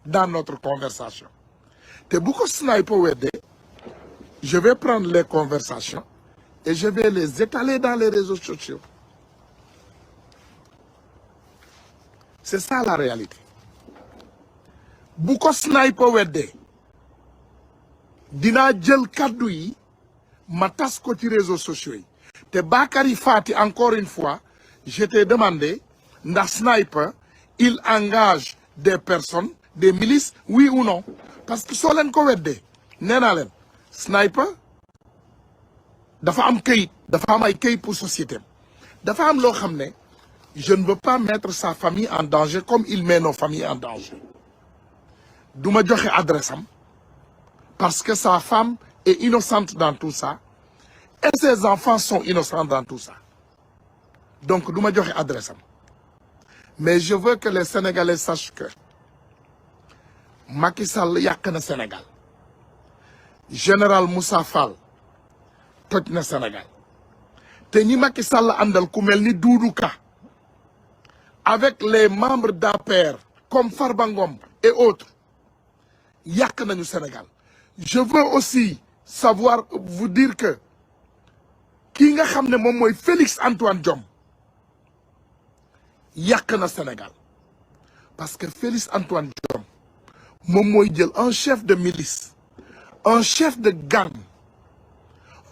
dans notre conversation. Te beaucoup Sniper wedde, je vais prendre les conversations et je vais les étaler dans les réseaux sociaux. C'est ça la réalité. Beaucoup Sniper wedde, dina jël kaddu yi ma tas ko ci réseaux sociaux yi. Te Bakary Fati encore une fois, je t'ai demandé, dans Sniper, il engage des personnes, des milices, oui ou non? Parce que so len ko wedde, néna len, Sniper, dafa am kayit, dafa am ay kayit pour société. Dafa am lo xamné, je ne veux pas mettre sa famille en danger comme il met nos familles en danger. Douma joxe adresse am, parce que sa femme est innocente dans tout ça, et ses enfants sont innocents dans tout ça. Donc, nous m'avons adresse. Mais je veux que les Sénégalais sachent que Macky Sall yak na Sénégal. Général Moussa Fall toj na Sénégal. Te ñi Macky Sall andal ku melni Doudou Ka avec les membres d'APR comme Farba Ngom et autres yak nañu Sénégal. Je veux aussi savoir vous dire que ki nga xamne mom moy Félix Antoine Diome yak na Sénégal parce que Félix Antoine Diome mom moy jël un chef de milice, un chef de gang,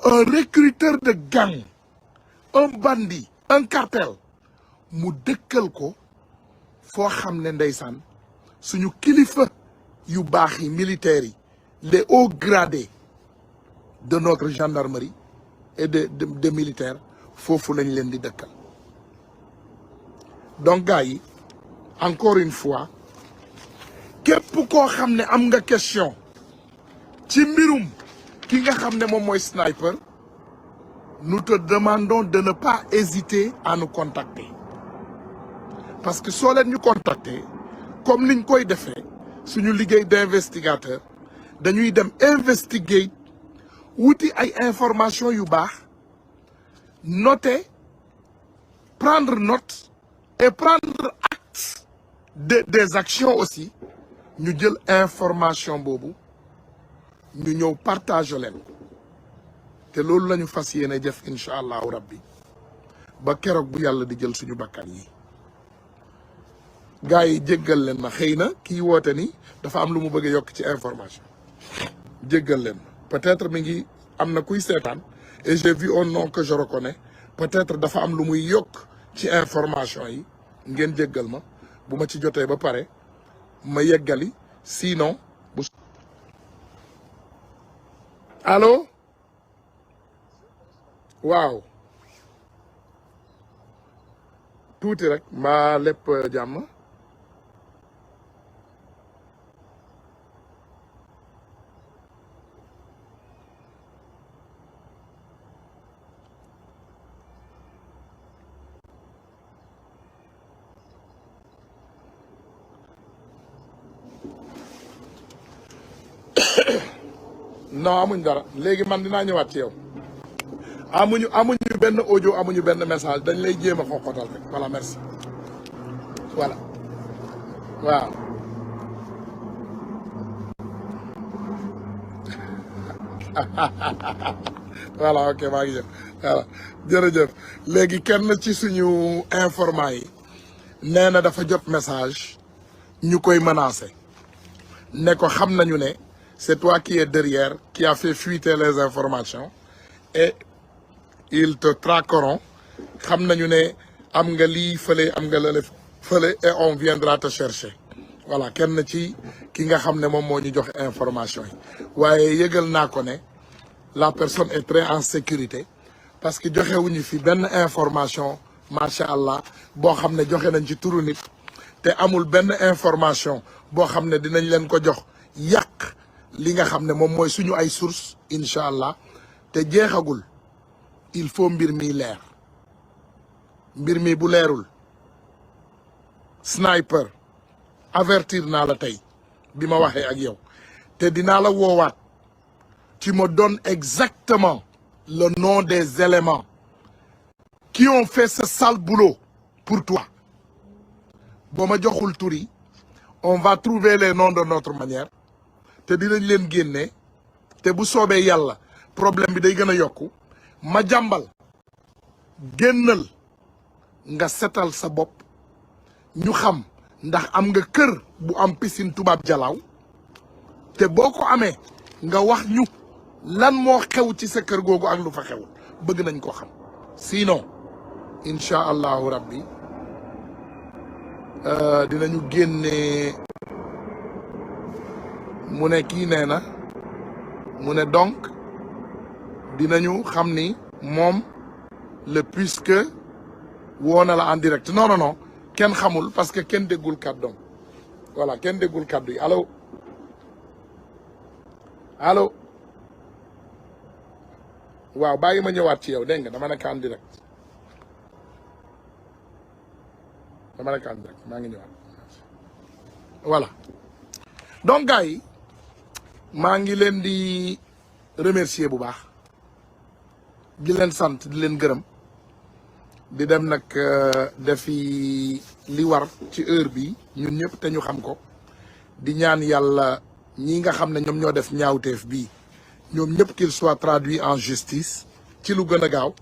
un recruteur de gang, un bandit, un cartel mu dëkkal ko fo xamne ndeysaan suñu kilifa yu baax yi militaires yi les hauts gradés de notre gendarmerie et de militaires fofu lañ leen di dëkkal. Donc gars yi encore une fois képp koo xam ne am nga question ci mbirum ki nga xam ne moom mooy Sniper, nous te demandons de ne pas hésiter à nous contacter parce que soo leen ñu contacter comme niñ koy defee suñu liggéey d'investigateur dañuy dem investiguer wuti ay information yu baax noter prendre note et prendre acte des actions aussi ñu jël information boobu ñu ñëw partager leen te loolu lañu fas yéene def incha allahu rabbi ba keroog bu yàlla di jël suñu bakkan yi gars yi jéggal leen ma xëy na kii woote ni dafa am lu mu bëgg a yokk ci information jéggal leen peut-être mi ngi am na kuy seetaan et j'ai vu un nom que je reconnais peut-être dafa am lu muy yokk ci information yi ngeen jéggal ma bu ma ci jotee ba pare ma yeggali sinon bu allo waaw tuuti rek mbaa lépp jàmm non amuñ dara léegi man dinaa ñëwaat ci yow amuñu benn audio amuñu benn message dañ lay jéem a xoxotal rek voilà merci voilà waaw voilà ok maa ngi jëf voilà jërëjëf léegi kenn ci suñu informant yi nee na dafa jot message ñu koy menacé ne ko xam nañu ne c'est toi qui es derrière qui a fait fuiter les informations et ils te traqueront xam nañu ne am nga lii fële am nga lële fële et on viendra te chercher voilà kenn ci ki nga xam ne moom moo ñu jox information yi waaye yëgal naa ko ne la personne est très en sécurité parce que joxewuñu fi benn information macha allah boo xam ne joxe nañ ci turu nit te amul benn information boo xam ne dinañ leen ko jox yàq li nga xam ne moom mooy suñu ay source incha allah te jeexagul il faut mbir mi leer mbir mi bu leerul sniper avertir naa la tey bi ma waxee ak yow te dinaa la woowaat tu me donnes exactement le nom des éléments qui ont fait ce sale boulot pour toi boo ma joxul tur yi on va trouver les noms de notre manière te dinañ leen génne te bu soobee yàlla problème bi day gën a yokku ma jàmbal génnal nga setal sa bopp ñu xam ndax am nga kër bu am piscine tubaab jalaaw te boo ko amee nga wax ñu lan moo xew ci sa kër googu ak lu fa xew bëgg nañ ko xam sinon incha allahu rabbi dinañu génne mu ne kii nee na mu ne donc dinañu xam ni moom le puisque woo na la en direct non non non kenn xamul parce que kenn déggul kàddoom voilà kenn déggul kàddu yi allo allo waaw bàyyi ma ñëwaat ci yow dégg nga dama nekk en direct maa ngi ñëwaat voilà donc gars yi maa ngi leen di remercier bu baax di leen sant di leen gërëm di dem nag defi li war ci heure bi ñun ñëpp te ñu xam ko di ñaan yàlla ñi nga xam ne ñoom ñoo def ñaawteef bii ñoom ñëpp qu'il soit traduit en justice ci lu gën a gaaw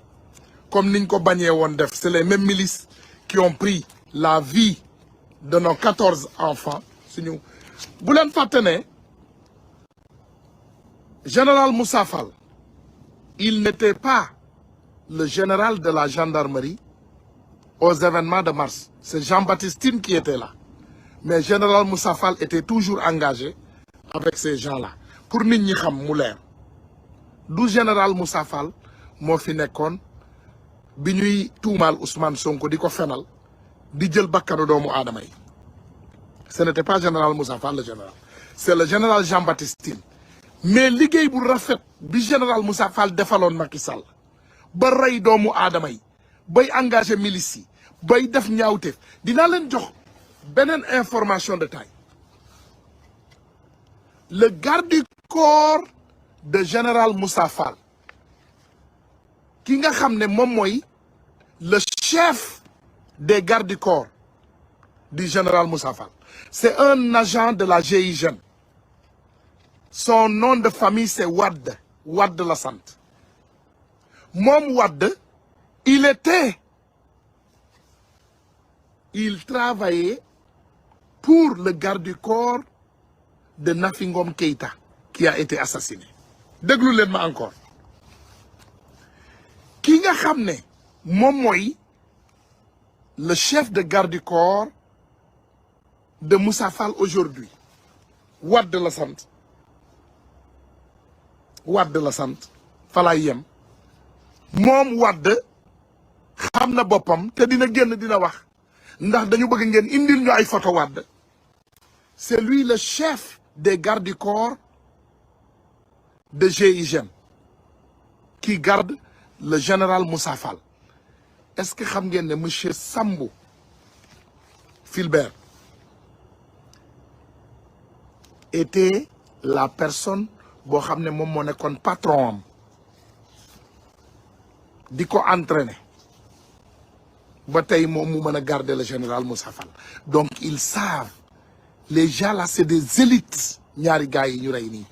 comme niñ ko bañee woon def c'est les mêmes milices qui ont pris la vie de nos 14 enfants suñu bu leen fàtte ne général Moussa Fall il n'était pas le général de la gendarmerie aux événements de mars c'est Jean-Baptiste Tine qui était là mais général Moussa Fall était toujours engagé avec ces gens-là pour nit ñi xam mu leer du général Moussa Fall moo fi nekkoon bi ñuy tuumaal Ousmane Sonko di ko fenal di jël bakkanu doomu aadama yi ce n'était pas général Moussa Fall le général c'est le général Jean-Baptiste Tine mais liggéey bu rafet bi général Moussa Fall defaloon Macky Sall ba rey doomu aadama yi bay engagé milice yi bay def ñaawteef dinaa leen jox beneen information de taille. Le garde du corps de général Moussa Fall ki nga xam ne moom mooy le chef des gardes du corps du général Moussa Fall, c'est un agent de la GIGN. Son nom de famille c'est Wade, Wade la sant. Moom Wade, il travaillait pour le garde du corps de Nafi Ngom Keïta qui a été assassiné. Déglu leen ma encore. Ki nga xam ne moom mooy le chef de garde du corps de Moussa Fall aujourd'hui, Wade la sant. Wade la sant fa laay yem. Moom Wade xam na boppam te dina génn dina wax ndax dañu bëgg ngeen indil ñu ay photo Wade. C'est lui le chef des gardes du corps de GIGN qui garde le général Moussa Fall. Est-ce que xam ngeen ne monsieur Sambou Fulbert était la personne boo xam ne moom moo nekkoon patron am di ko entraîner ba tey moom mu mën a garder le général Moussa Fall. Donc ils savent, les gens là c'est des élites. Ñaari gars yi ñu rey nii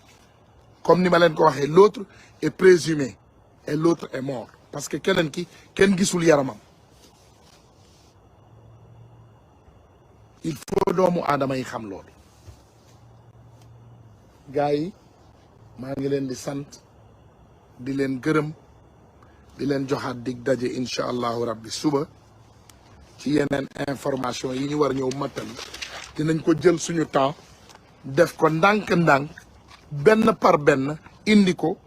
comme ni ma leen ko waxee, l'autre est présumé et l'autre est mort parce que keneen ki kenn gisul yaramam. Il faut doomu aadama yi xam loolu. Gars yi maa ngi leen di sant di leen gërëm di leen joxaat dig daje incha allahu rabbi suba ci yeneen information yi ñu war ñëw mattali. Dinañ ko jël suñu temps def ko ndànk-ndànk benn par benn indi ko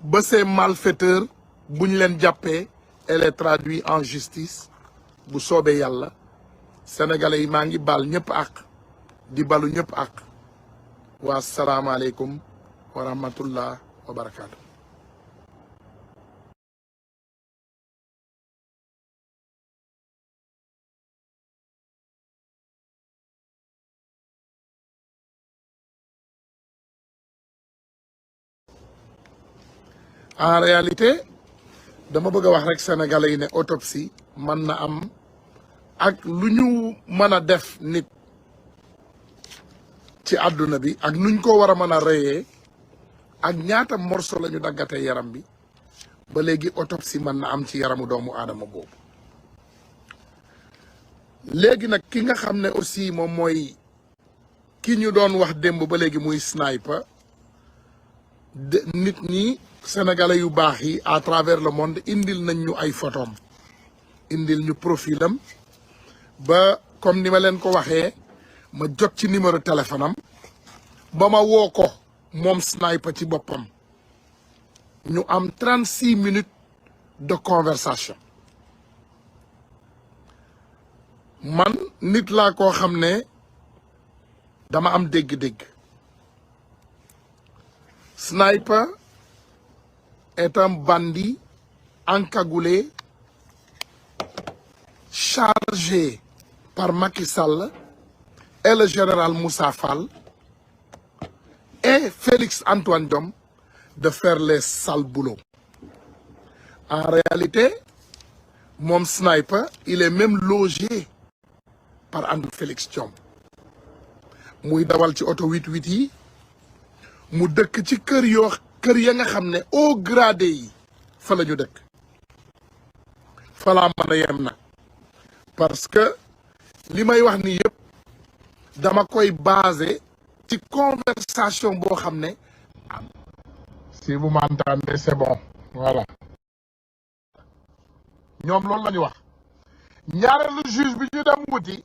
ba ces malfaiteurs buñ leen jàppee elle est traduite en justice bu soobee yàlla. Sénégalais yi maa ngi baal ñëpp ak di balu ñëpp ak. Wa salaamaaleykum wa rahmatullah wa barakaatu. En réalité dama bëgg a wax rek sénégalais yi ne autopsie mën na am ak lu ñu mën a def nit ci àdduna bi ak nuñ ko war a mën a reyee ak ñaata morceau la ñu daggatee yaram bi ba léegi autopsie mën na am ci yaramu doomu aadama boobu. Léegi nag ki nga xam ne aussi moom mooy ki ñu doon wax démb ba léegi muy sniper nit ñi sénégalais yu baax yi à travers le monde indil nañ ñu ay photom indil ñu profilam ba comme ni ma leen ko waxee ma jot ci numéro téléphone am ba ma woo ko moom sniper ci boppam ñu am 36 minutes de conversation. Man nit laa koo xam ne dama am dégg-dégg. Sniper est un bandit encagoulé chargé par Macky Sall et le général Moussa Fall et Félix Antoine Diome de faire les sales boulots. En réalité, mon sniper, il est même logé par André Félix Diome. Muy dawal ci auto 88 yi mu dëkk ci kër ya nga xam ne au gradé yi fa la ñu dëkk. Fa laa mën a yem nag parce que li may wax ni yëpp dama koy basé ci conversation boo xam ne si vous m'entendez c'est bon voilà ñoom loolu la ñu wax. ñaareelu juge bi ñu dem wuti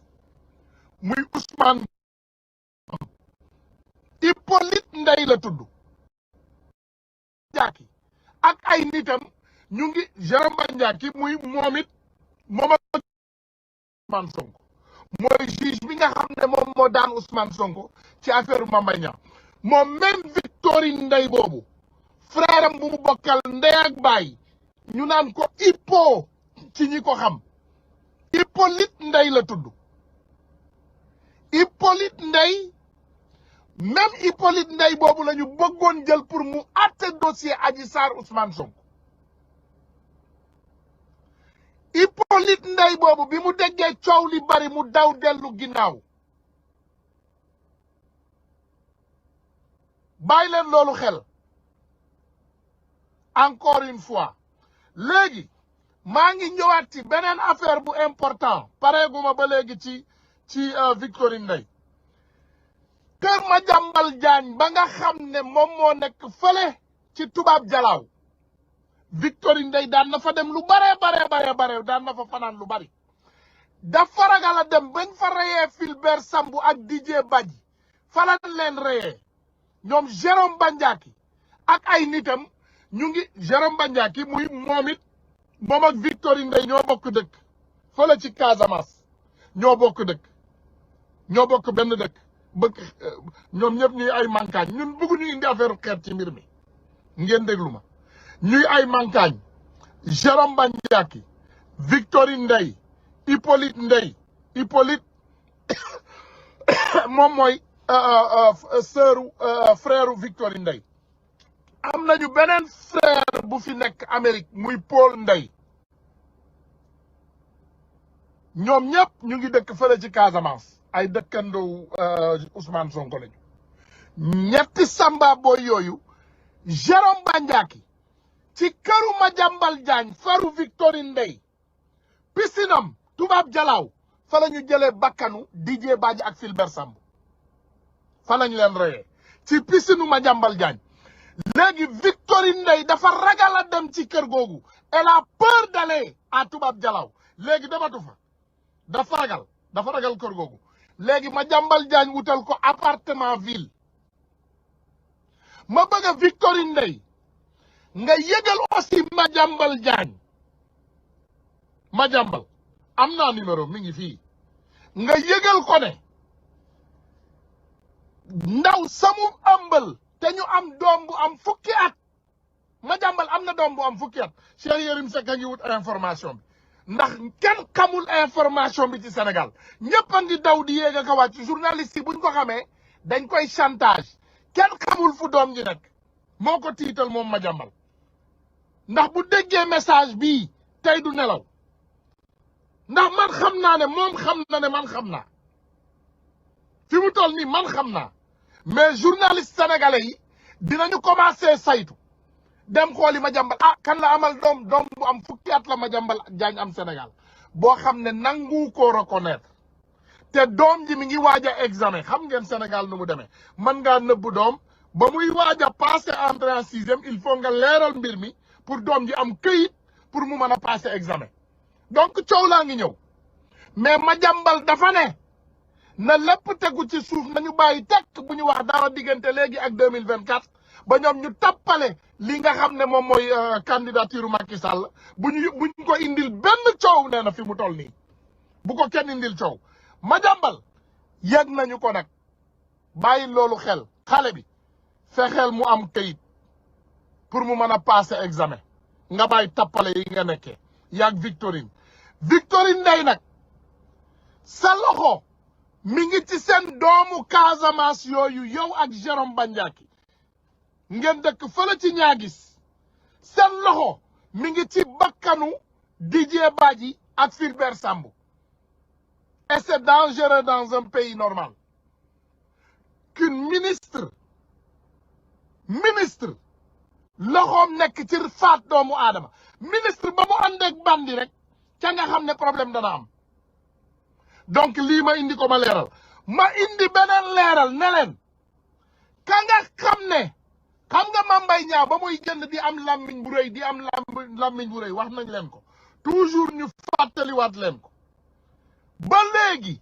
muy Ousmane Hippolyte Ndeye la tudd Ndiaki ak ay nitam ñu ngi Jérôme Ndiaki muy moom it moom ak Ousmane Sonko mooy juge bi nga xam ne moom moo daan Ousmane Sonko ci affaire Mame Mbaye Niang moom même Victorine Ndeye boobu frère am bu mu bokkal ndey ak baay ñu naan ko Hippo ci ñi ko xam Hippolyte Ndeye la tudd Hippolyte Ndeye même Hippolyte Ndeye boobu la ñu bëggoon jël pour mu àtte dossier Adji Sarr Ousmane Sonko. Hippolyte Ndeye boobu bi mu déggee coow li bari mu daw dellu ginnaaw. bàyyi leen loolu xel encore une fois léegi maa ngi ñëwaat ci beneen affaire bu important pareeguma ba léegi ci Victorine Ndeye kër Madiambal Diagne ba nga xam ne moom moo nekk fële ci tubaab jalaaw Victorine Ndeye daan na fa dem lu bare daan na fa fanaan lu bari dafa ragal a dem bañ fa reyee Fulbert Sambou ak Didier Badji fa la leen reyee ñoom Jérôme Bandiaki ak ay nitam ñu ngi Jérôme Bandiaki muy moom ak Victorine Ndeye ñoo bokk dëkk fële ci Casamance ñoo bokk dëkk ñoo bokk benn dëkk bëgg ñoom ñëpp ñuy ay mankaañ ñun bëgguñu indi affaire xeet ci mbir mi ngeen déglu ma ñuy ay mankaañ Jérôme Bandiaki Victorine Ndeye Hippolyte Ndeye Hippolyte moom mooy frère Victorine Ndeye am nañu beneen frère bu fi nekk Amérique muy Paul Ndeye ñoom ñëpp ñu ngi dëkk fële ci Casamance ay dëkkandoo Ousmane Sonko lañu ñetti samba boy yooyu Jérôme Bandiaki ci këru Madiambal Diagne faru Victorine Ndeye pisinam tubaab jalaaw fa la ñu jëlee bakkanu Didier Badji ak Fulbert Sambou fa lañ leen reyee ci piscine Madiambal Diagne léegi Victorine Ndeye dafa ragal a dem ci kër googu elle a peur d'aller à tubaab jalaaw léegi dematu fa dafa ragal kër googu léegi Madiambal Diagne wutal ko appartement ville ma bëgg a Victorine Ndeye nga yëgal aussi Madiambal Diagne Madiambal am naa numéro mi ngi fii nga yëgal ko ne ndaw samu ëmbal te ñu am doom bu am fukki at Madiambal am na doom bu am fukki at Cheikh Yérim Seck a ngi wut information bi ndax kenn xamul information bi ci Sénégal ñëpp a ngi daw di yéeg ak a wàcc journaliste yi buñ ko xamee dañ koy chantage kenn xamul fu doom ji nekk moo ko tiital moom Madiambal ndax bu déggee message bii tey du nelaw ndax man xam naa ne moom xam na ne man xam naa fi mu toll nii man xam naa mais journaliste sénégalais yi dinañu commencé saytu dem xooli Madiambal kan la amal doom bu am fukki at la Madiambal Diagne am Sénégal boo xam ne nangu ko reconnaître te doom ji mi ngi waaj a examen xam ngeen Sénégal nu mu demee mën ngaa nëbbu doom ba muy waaj a passé entrée en sixième il faut nga leeral mbir mi pour doom ji am këyit pour mu mën a passé examen donc coow laa ngi ñëw mais Madiambal dafa ne na lépp tegu ci suuf nañu bàyyi tekk bu ñu wax dara diggante léegi ak 2024 ba ñoom ñu tappale li nga xam ne moom mooy candidature Macky Sall buñ ko indil benn coow nee na fi mu toll nii bu ko kenn indil coow Madiambal yëg nañu ko nag bàyyi loolu xel xale bi fexeel mu am kayit pour mu mën a passer examen nga bàyyi tappale yi nga nekkee yaag Victorine Ndeye nag sa loxo mi ngi ci seen doomu Casamance yooyu yow ak Jérôme Bandiaki ngeen dëkk fële ci ñaagis seen loxo mi ngi ci bakkanu Didier Badji ak Fulbert Sambou et c'est dangereux dans un pays normal qu'une ministre loxoom nekk ci faat doomu aadama ministre ba mu ànd ak bandi rek ca nga xam ne problème dana am donc lii ma indi ko ma leeral ma indi beneen leeral ne leen ka nga xam ne xam nga Mame Mbaye Niang ba muy génn di am làmmiñ bu rëy làmmiñ bu rëy wax nañ leen ko toujours ñu fàttaliwaat leen ko ba léegi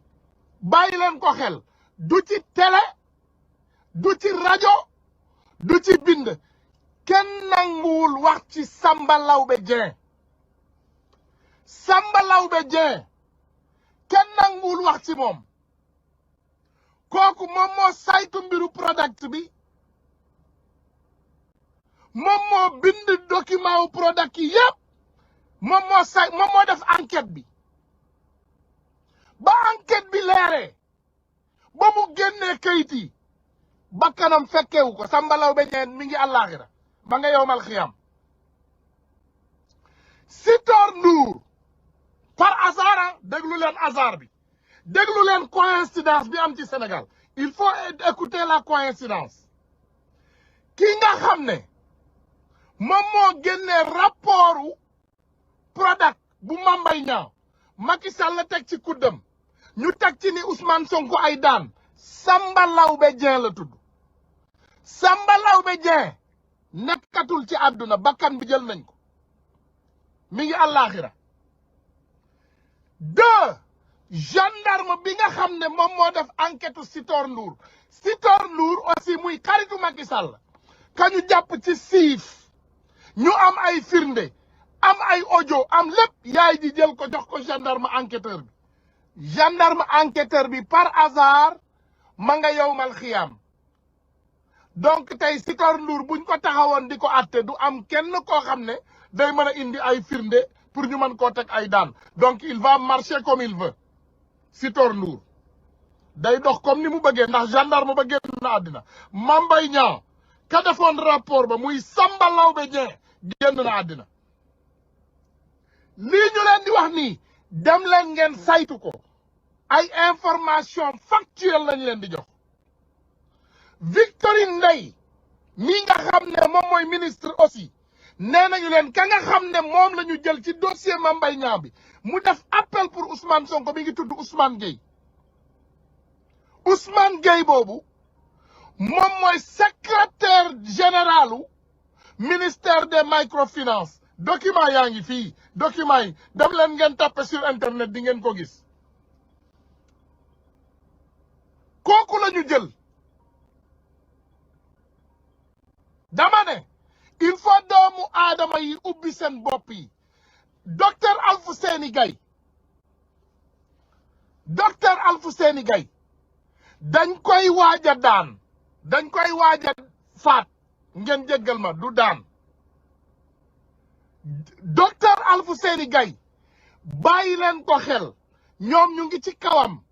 bàyyi leen ko xel du ci télé du ci rajo du ci bind kenn nanguwul wax ci Samba Lawbe Dieng kenn nanguwul wax ci moom kooku moom moo saytu mbiru Prodac bi moom moo bind document wu Prodac yi yëpp moom moo def enquête bi ba enquête bi leeree ba mu génnee kayit yi bakkanam fekkewu ko Samba Laobé Dieng mi ngi àllaaxira ba nga yowmal xiyam. Sitor Ndour par hasard déglu leen hasard bi déglu leen coïncidence bi am ci Sénégal il faut écouter la coïncidence. ki nga xam ne moom moo génnee rapportu Prodac bu Mame Mbaye Niang Macky Sall la teg ci kuddam ñu teg ci ni Ousmane Sonko ay daan Samba Laobé Dieng la tudd. Samba Laobé Dieng nekkatul ci àdduna bakkan bi jël nañ ko mi ngi àllaaxira. 2 gendarme bi nga xam ne moom moo def enquête Sitor Ndour aussi muy xaritu Macky Sall ka ñu jàpp ci siif ñu am ay firnde am ay audio am lépp yaay ji jël ko jox ko gendarme enquêteur bi par hasard ma nga yowmal xiyam. donc tey Sitor Ndour buñ ko taxawoon di ko atte du am kenn koo xam ne day mën a indi ay firnde pour ñu mën koo teg ay daan donc il va marcher comme il veut. Sitor Ndour day dox comme ni mu bëggee ndax gendarme ba génn na àddina. Mame Mbaye Niang ka defoon rapport ba muy Samba Laobé Dieng génn na àddina. lii ñu leen di wax nii dem leen ngeen saytu ko ay information factuelle lañ leen di jox. Victorine Ndeye mi nga xam ne moom mooy ministre aussi nee nañu leen ka nga xam ne moom la ñu jël ci dossier Mame Mbaye Niang bi mu def appel pour Ousmane Sonko mi ngi tudd Ousmane Gueye. Ousmane Gueye boobu moom mooy secrétaire généralu ministère des microfinances. document yaa ngi fii document yi dem leen ngeen tapé sur internet di ngeen ko gis. kooku la ñu jël. dama ne il faut doomu aadama yi ubbi seen bopp yi. docteur Alfousseyni Gaye dañ koy waaj a daan dañ koy waaj a faat ngeen jéggal ma du daan. docteur Alfousseyni Gaye bàyyi leen ko xel ñoom ñu ngi ci kawam.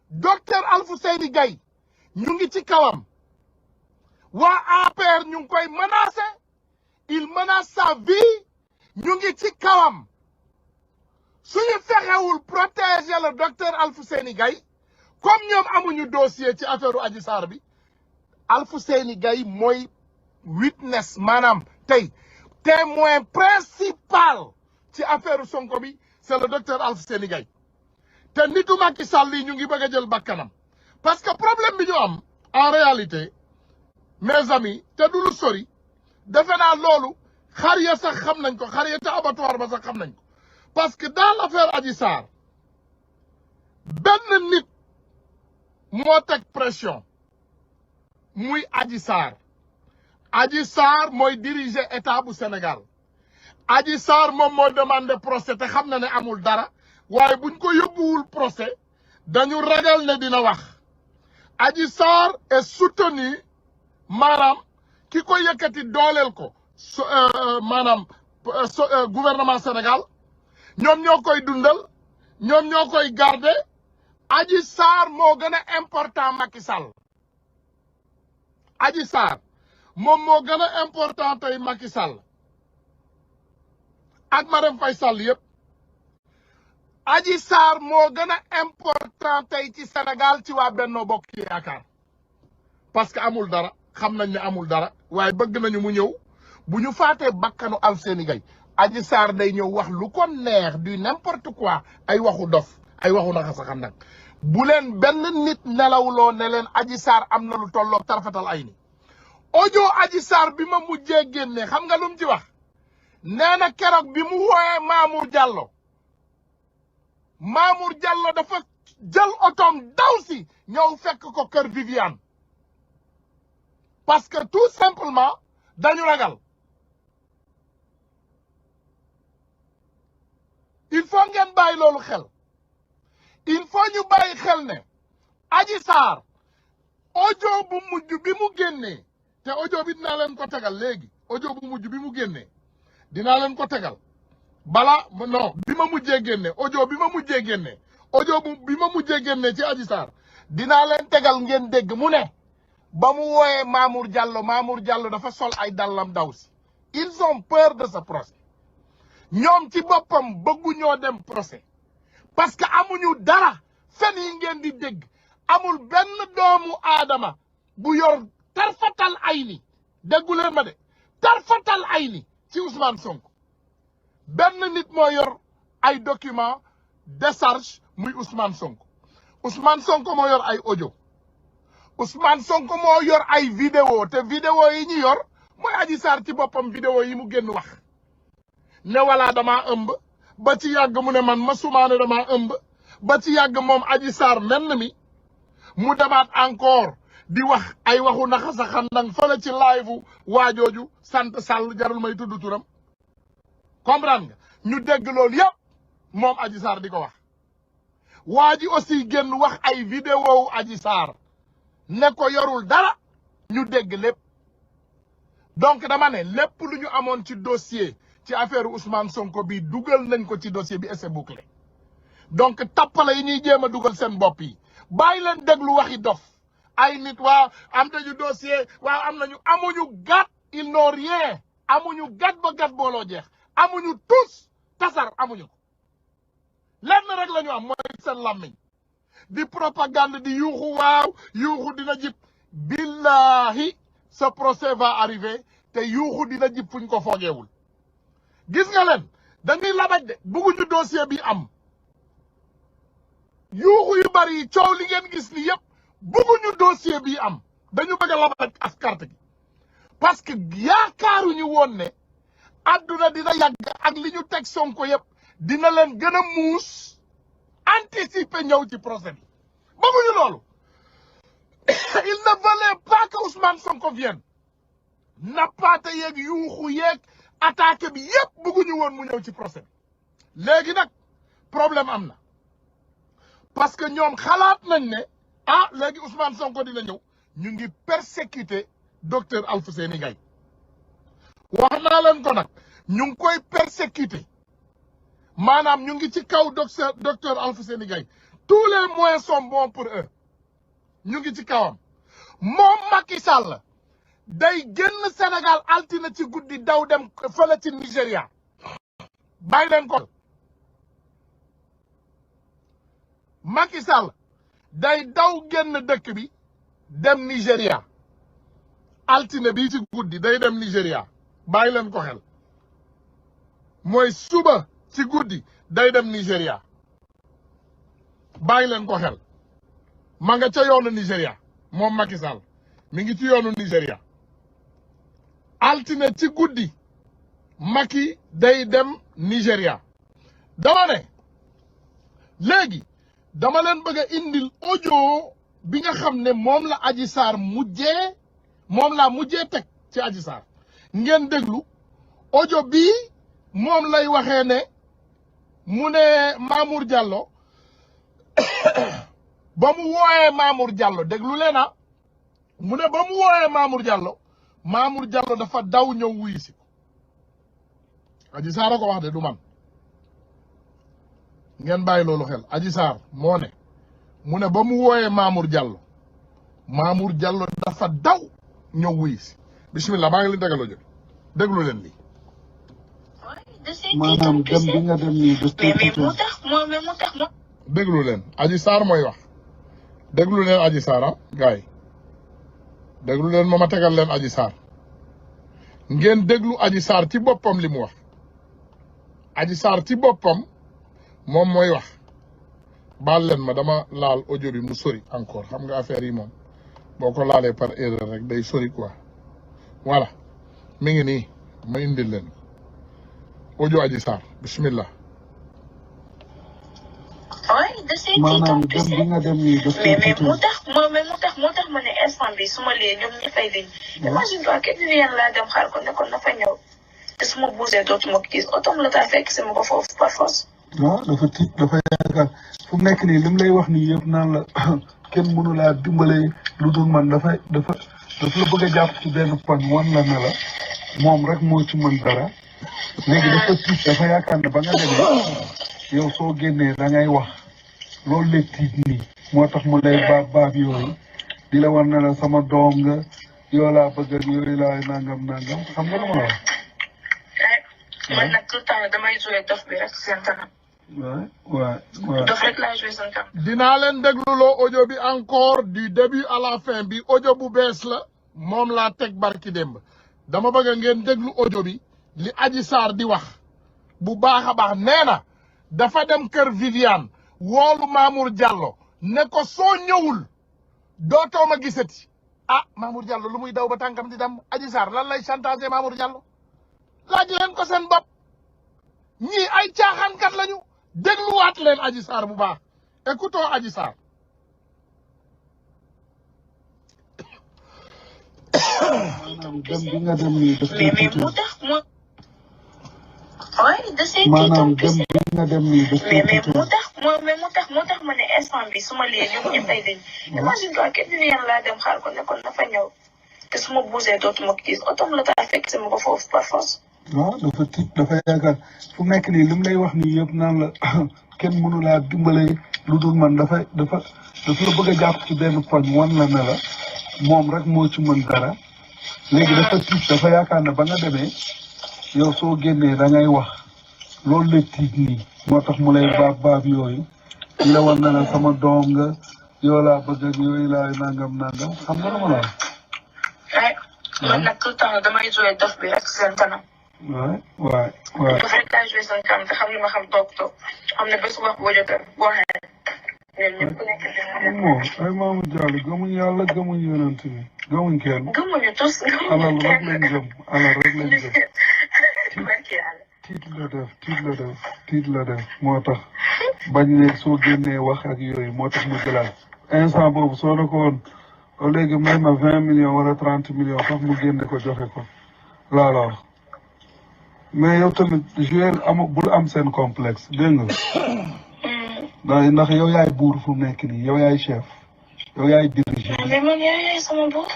docteur Alfousseyni Gaye ñu ngi ci kawam. waa APR ñu ngi koy menacer il menace sa vie ñu ngi ci kawam. suñu fexewul protéger le docteur Alfousseyni Gaye comme ñoom amuñu dossier ci affaire Adji Sarr bi Alfousseyni Gaye mooy witness maanaam tey témoin principal ci affaire Sonko bi c'est le docteur Alfousseyni Gaye. te nitu Macky Sall yi ñu ngi bëgg a jël bakkanam parce que problème bi ñu am en réalité mes amis te du lu sori defe naa loolu xar ya sax xam nañ ko xar ya ca abattoir ba sax xam nañ ko parce que dans l'affaire Adji Sarr benn nit moo teg pression muy Adji Sarr. Adji Sarr mooy diriger état bu Sénégal. Adji Sarr moom moo demandé procès te xam na ne amul dara waaye buñ ko yóbbuwul procès dañu ragal ne dina wax. Adji Sarr est soutenu maanaam ki ko yëkkati dooleel ko maanaam gouvernement Sénégal ñoom ñoo koy dundal ñoom ñoo koy garder. Adji Sarr moo gën a important Macky Sall. Adji Sarr moom moo gën a important tey Macky Sall ak Marème Faye Sall yëpp. Adji Sarr moo gën a important tey ci Sénégal ci waa Benno Bokk Yaakaar parce que amul dara xam nañ ne amul dara waaye bëgg nañu mu ñëw bu ñu faatee bakkanu Alfousseyni Gaye Adji Sarr day ñëw wax lu ko neex du n'importe quoi ay waxu dof ay waxu naxa saxam nag bu leen benn nit nelawloo ne leen Adji Sarr am na lu tolloog tarfatal ay ni. audio Adji Sarr bi ma mujjee génne xam nga lu mu ci wax nee na keroog bi mu wooyee Mamour Diallo dafa jël otoom daw si ñëw fekk ko kër Viviane parce que tout simplement dañu ragal. il faut ngeen bàyyi loolu xel il faut ñu bàyyi xel ne Adji Sarr audio bu mujj bi mu génnee te audio bi dinaa leen ko tegal léegi audio bu mujj bi mu génnee dinaa leen ko tegal bala non bi ma mujjee génne audio bi ma mujjee génne audio bi ma mujjee génne ci Adji Sarr dinaa leen tegal ngeen dégg mu ne ba mu wooyee Mamour Diallo dafa sol ay dallam daw si. Ils ont peur de ce procès ñoom ci boppam bëgguñoo dem procès parce que amuñu dara fen yi ngeen di dégg amul benn doomu aadama bu yor tarfatal ay ni déggu leen ma de tarfatal ay ni ci Ousmane Sonko benn nit moo yor ay document décharge muy Ousmane Sonko moo yor ay audio Ousmane Sonko moo yor ay vidéo te vidéo yi ñu yor mooy Adji Sarr ci boppam vidéo yi mu génn wax ne wala dama ëmb ba ci yàgg mu ne man masuma ne dama ëmb ba ci yàgg moom Adji Sarr menn mi mu demaat encore di wax ay waxu naxa sa xandang fële ci live waajooju sant Sall jarul may tudd turam comprendre nga ñu dégg loolu yëpp moom Adji Sarr di ko wax waa ji aussi génn wax ay vidéo Adji Sarr ne ko yorul dara ñu dégg lépp donc dama ne lépp lu ñu amoon ci dossier ci affaire Ousmane Sonko bi dugal nañ ko ci dossier bi et c'est bouclé donc tappale yi ñuy jéem a dugal seen bopp yi bàyyi leen déglu waxi dof ay nit waaw am nañu dossier waaw am nañu amuñu gat ils n'ont rien amuñu gat ba gat booloo jeex amuñu tous tasar amuñu ko lenn rek la ñu am mooy seen làmmiñ di propagande di yuuxu waaw yuuxu dina jib billahi ce procès va arriver te yuuxu dina jib fuñ ko foogeewul gis nga leen dañuy labaj de bëgguñu dossier bi am yuuxu yu bari yi coow li ngeen gis ni yëpp bëgguñu dossier bi am dañu bëgg a labaj as carte gi parce que yaakaaruñu woon ne adduna dina yàgg ak li ñu teg Sonko yëpp dina leen gën a muus anticiper ñëw ci procès bi bëgguñu loolu il ne voulait pas que Ousmane Sonko vienne nappaate yeeg yuuxu yeeg attaque bi yëpp bëgguñu woon mu ñëw ci procès bi léegi nag problème am na parce que ñoom xalaat nañ ne ah léegi Ousmane Sonko dina ñëw ñu ngi persécuter docteur Alfousseyni Gaye wax naa leen ko nag ñu ngi koy persécuter maanaam ñu ngi ci kaw docteur Alfousseyni Gaye tous les moyens sont bons pour eux ñu ngi ci kawam moom Macky Sall day génn Sénégal altine ci guddi daw dem fële ci Nigéria bàyyi leen ko Macky Sall day daw génn dëkk bi dem Nigéria altine bii ci guddi day dem Nigéria bàyyi leen ko xel mooy suba ci guddi day dem Nigéria bàyyi leen ko xel ma nga ca yoonu Nigéria moom Macky Sall mi ngi ci yoonu Nigéria altine ci guddi Macky day dem Nigéria dama ne léegi dama leen bëgg a indil audio bi nga xam ne moom la Adji Sarr moom laa mujjee teg ci Adji Sarr ngeen déglu audio bii moom lay waxee ne mu ne Mamour Diallo ba mu wooyee Mamour Diallo déglu leena mu ne ba mu wooyee Mamour Diallo dafa daw ñëw wuyu si ko Adji Sarr a ko wax de du man ngeen bàyyi loolu xel Adji Sarr moo ne mu ne ba mu wooyee Mamour Diallo dafa daw ñëw wuyu si bismillah maa ngi leen tegaloo jël déglu leen lii maanaam dem bi nga dem nii déglu leen Adji Sarr mooy wax déglu leen Adji Sarr gars yi déglu leen ma tegal leen Adji Sarr ngeen déglu Adji Sarr ci boppam li mu wax Adji Sarr ci boppam moom mooy wax baal leen ma dama laal audio bi mu sori encore xam nga affaire yi moom boo ko laalee par erreur rek day sori quoi voilà mi ngi nii ma indil leen audio Adji Sarr bismillah maanaam dem bi nga dem nii mais moo tax ma ne instant bi su ma lee ñoom ñi fay liñ imagine toi kenn yéen laa dem xaar ko ne kon na fa ñëw te su ma bougé dootuma ko gis otom la taa fekk si ma ko foofu par force waaw dafa tiit dafa yaakaar fu mu nekk nii li mu lay wax nii yëpp naan la kenn mënu laa dimbale lu dul man dafa la bëgg a jàpp ci benn pan wan la ne la moom rek moo ci mën dara léegi dafa tiit dafa yaakaar ne ba nga demee yow soo génnee da ngay wax loolu la tiit nii moo tax mu lay baab yooyu di la war ne la sama doom nga yoo laa bëgg ak yooyu laa nangam xam nga lu ma la wax. man nag tout le temps damay joué dof bi rek seen kanam. waaw dof rek laa joué seen kanam. dinaa leen dégluloo audio bi encore du début à la fin bi audio bu bees la moom laa teg barki démb dama bëgg ngeen déglu audio bi li Adji Sarr di wax bu baax a baax nee na dafa dem kër Viviane woolu Mamour Diallo ne ko soo ñëwul dootoo ma gisati ah Mamour Diallo lu muy daw ba tànkam di dem Adji Sarr lan lay chantage Mamour Diallo laaj leen ko seen bopp ñii ay caaxaankat lañu dégluwaat leen Adji Sarr bu baax écoutons Adji Sarr. maanaam dem bi nga dem nii daf mais mu tax mu. oui da see maanaam dem bi nga dem nii daf mais mu tax ma ne instant bi su ma lee ñoom ñëppay dañ. imagine toi kenn yéen laa dem xaar ko ne kon na fa ñëw te su ma bougé dootuma ko gis otom la taa fekk si ma ko foofu par force. waaw dafa tiit dafa yaakaar fu nekk nii li mu lay wax nii yëpp naan la kenn mënu laa dimbale lu dul man dafa la bëgg a jàpp ci benn poñ wan la ne la moom rek moo ci mën dara léegi dafa tiit dafa yaakaar ne ba nga demee yow soo génnee da ngay wax loolu la tiit nii moo tax mu lay baab yooyu di la wan ne la sama doom nga yoo laa bëgg ak yooyu laa nangam xam nga lu ma la wax. man nag tout le temps damay joué dof bi rek seen kanam. waay dof rek laa joué seen kanam te xam li ma xam toog xam ne bés wax boo jotee boo xee ñoom ñëpp ku nekk ay Mamour Diallo gëmuñ yàlla gëmuñ yonent bi gëmuñ kenn. gëmuñu tous alal rek lañ gëm alal rek lañ gëm. barki yàlla. tiit la def moo tax bañ ne soo génnee wax ak yooyu moo tax mu jëlaat instant boobu soo na ko woon léegi may ma 20 millions wala 30 millions sax mu génne ko joxe ko laa la wax mais yow tamit joueur bul am seen complexe dégg nga ndax yow yaay buur fu mu nekk nii yow yaay chef yow yaay diriger. mais man yaay sama buur.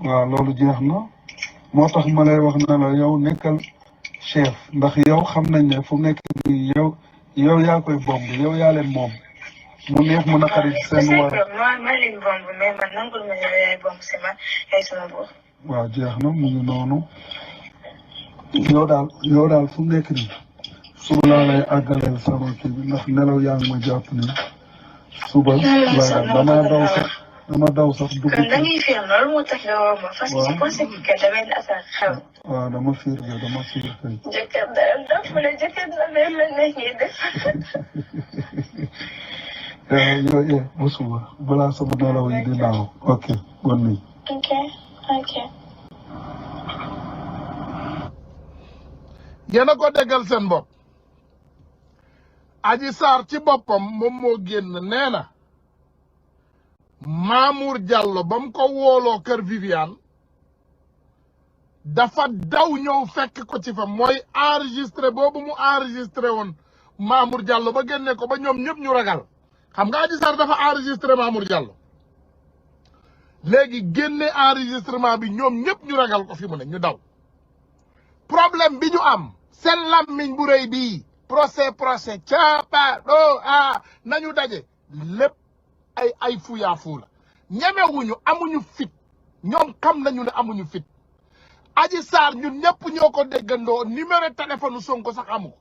waaw loolu jeex na moo tax ma lay wax na la yow nekkal chef ndax yow xam nañ ne fu mu nekk nii yow yaa koy bomb yow yaa leen moom mu neex mu naqari seen war. ma leen bomb mais man nangul ma yow yaay bomb si man yaay sama buur. waaw jeex na mu ngi noonu yow daal fu mu nekk nii suba laa lay àggaleel sama kii bi ndax nelaw yaa ngi ma jàpp ni suba dama daw sax dugg. kon da ngay fiir loolu moo tax nga woo ma parce que je pensais que damay affaire xew. waaw dama fiir kay. jëkkër la mel la nekkee def. yow ba suba balaa sama nelaw yi di naaw ok bonne nuit. ok. yéen a ko déggal seen bopp Adji Sarr ci boppam moom moo génn nee na Mamour Diallo ba mu ko wooloo kër Viviane dafa daw ñëw fekk ko ci fa mooy enregistré boobu mu enregistré woon Mamour Diallo ba génne ko ba ñoom ñëpp ñu ragal xam nga Adji Sarr dafa enregistré Mamour Diallo léegi génne enregistrement bi ñoom ñëpp ñu ragal ko fi mu ne ñu daw problème bi ñu am seen làmmiñ bu rëy bii procès capa nañu daje lépp ay fuyaafu la ñemewuñu amuñu fit ñoom xam nañu ne amuñu fit Adji Sarr ñun ñëpp ñoo ko déggandoo numéro téléphone Sonko sax amu ko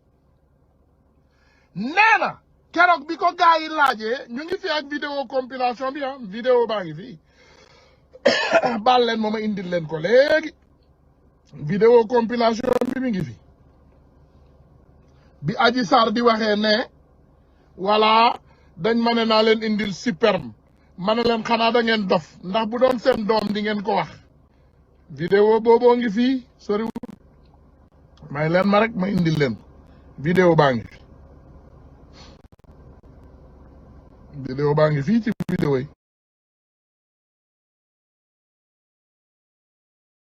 nee na keroog bi ko gars yi laajee ñu ngi fi ak vidéo compilation bi vidéo baa ngi fi baal leen mooma indil leen ko léegi vidéo compilation bi mi ngi fi bi Adji Sarr di waxee ne voilà dañ ma ne naa leen indil sperme ma ne leen xanaa da ngeen dof ndax bu doon seen doom di ngeen ko wax vidéo booboo ngi fii soriwul may leen ma rek ma indil leen vidéo baa ngi fi vidéo baa ngi fii ci vidéo yi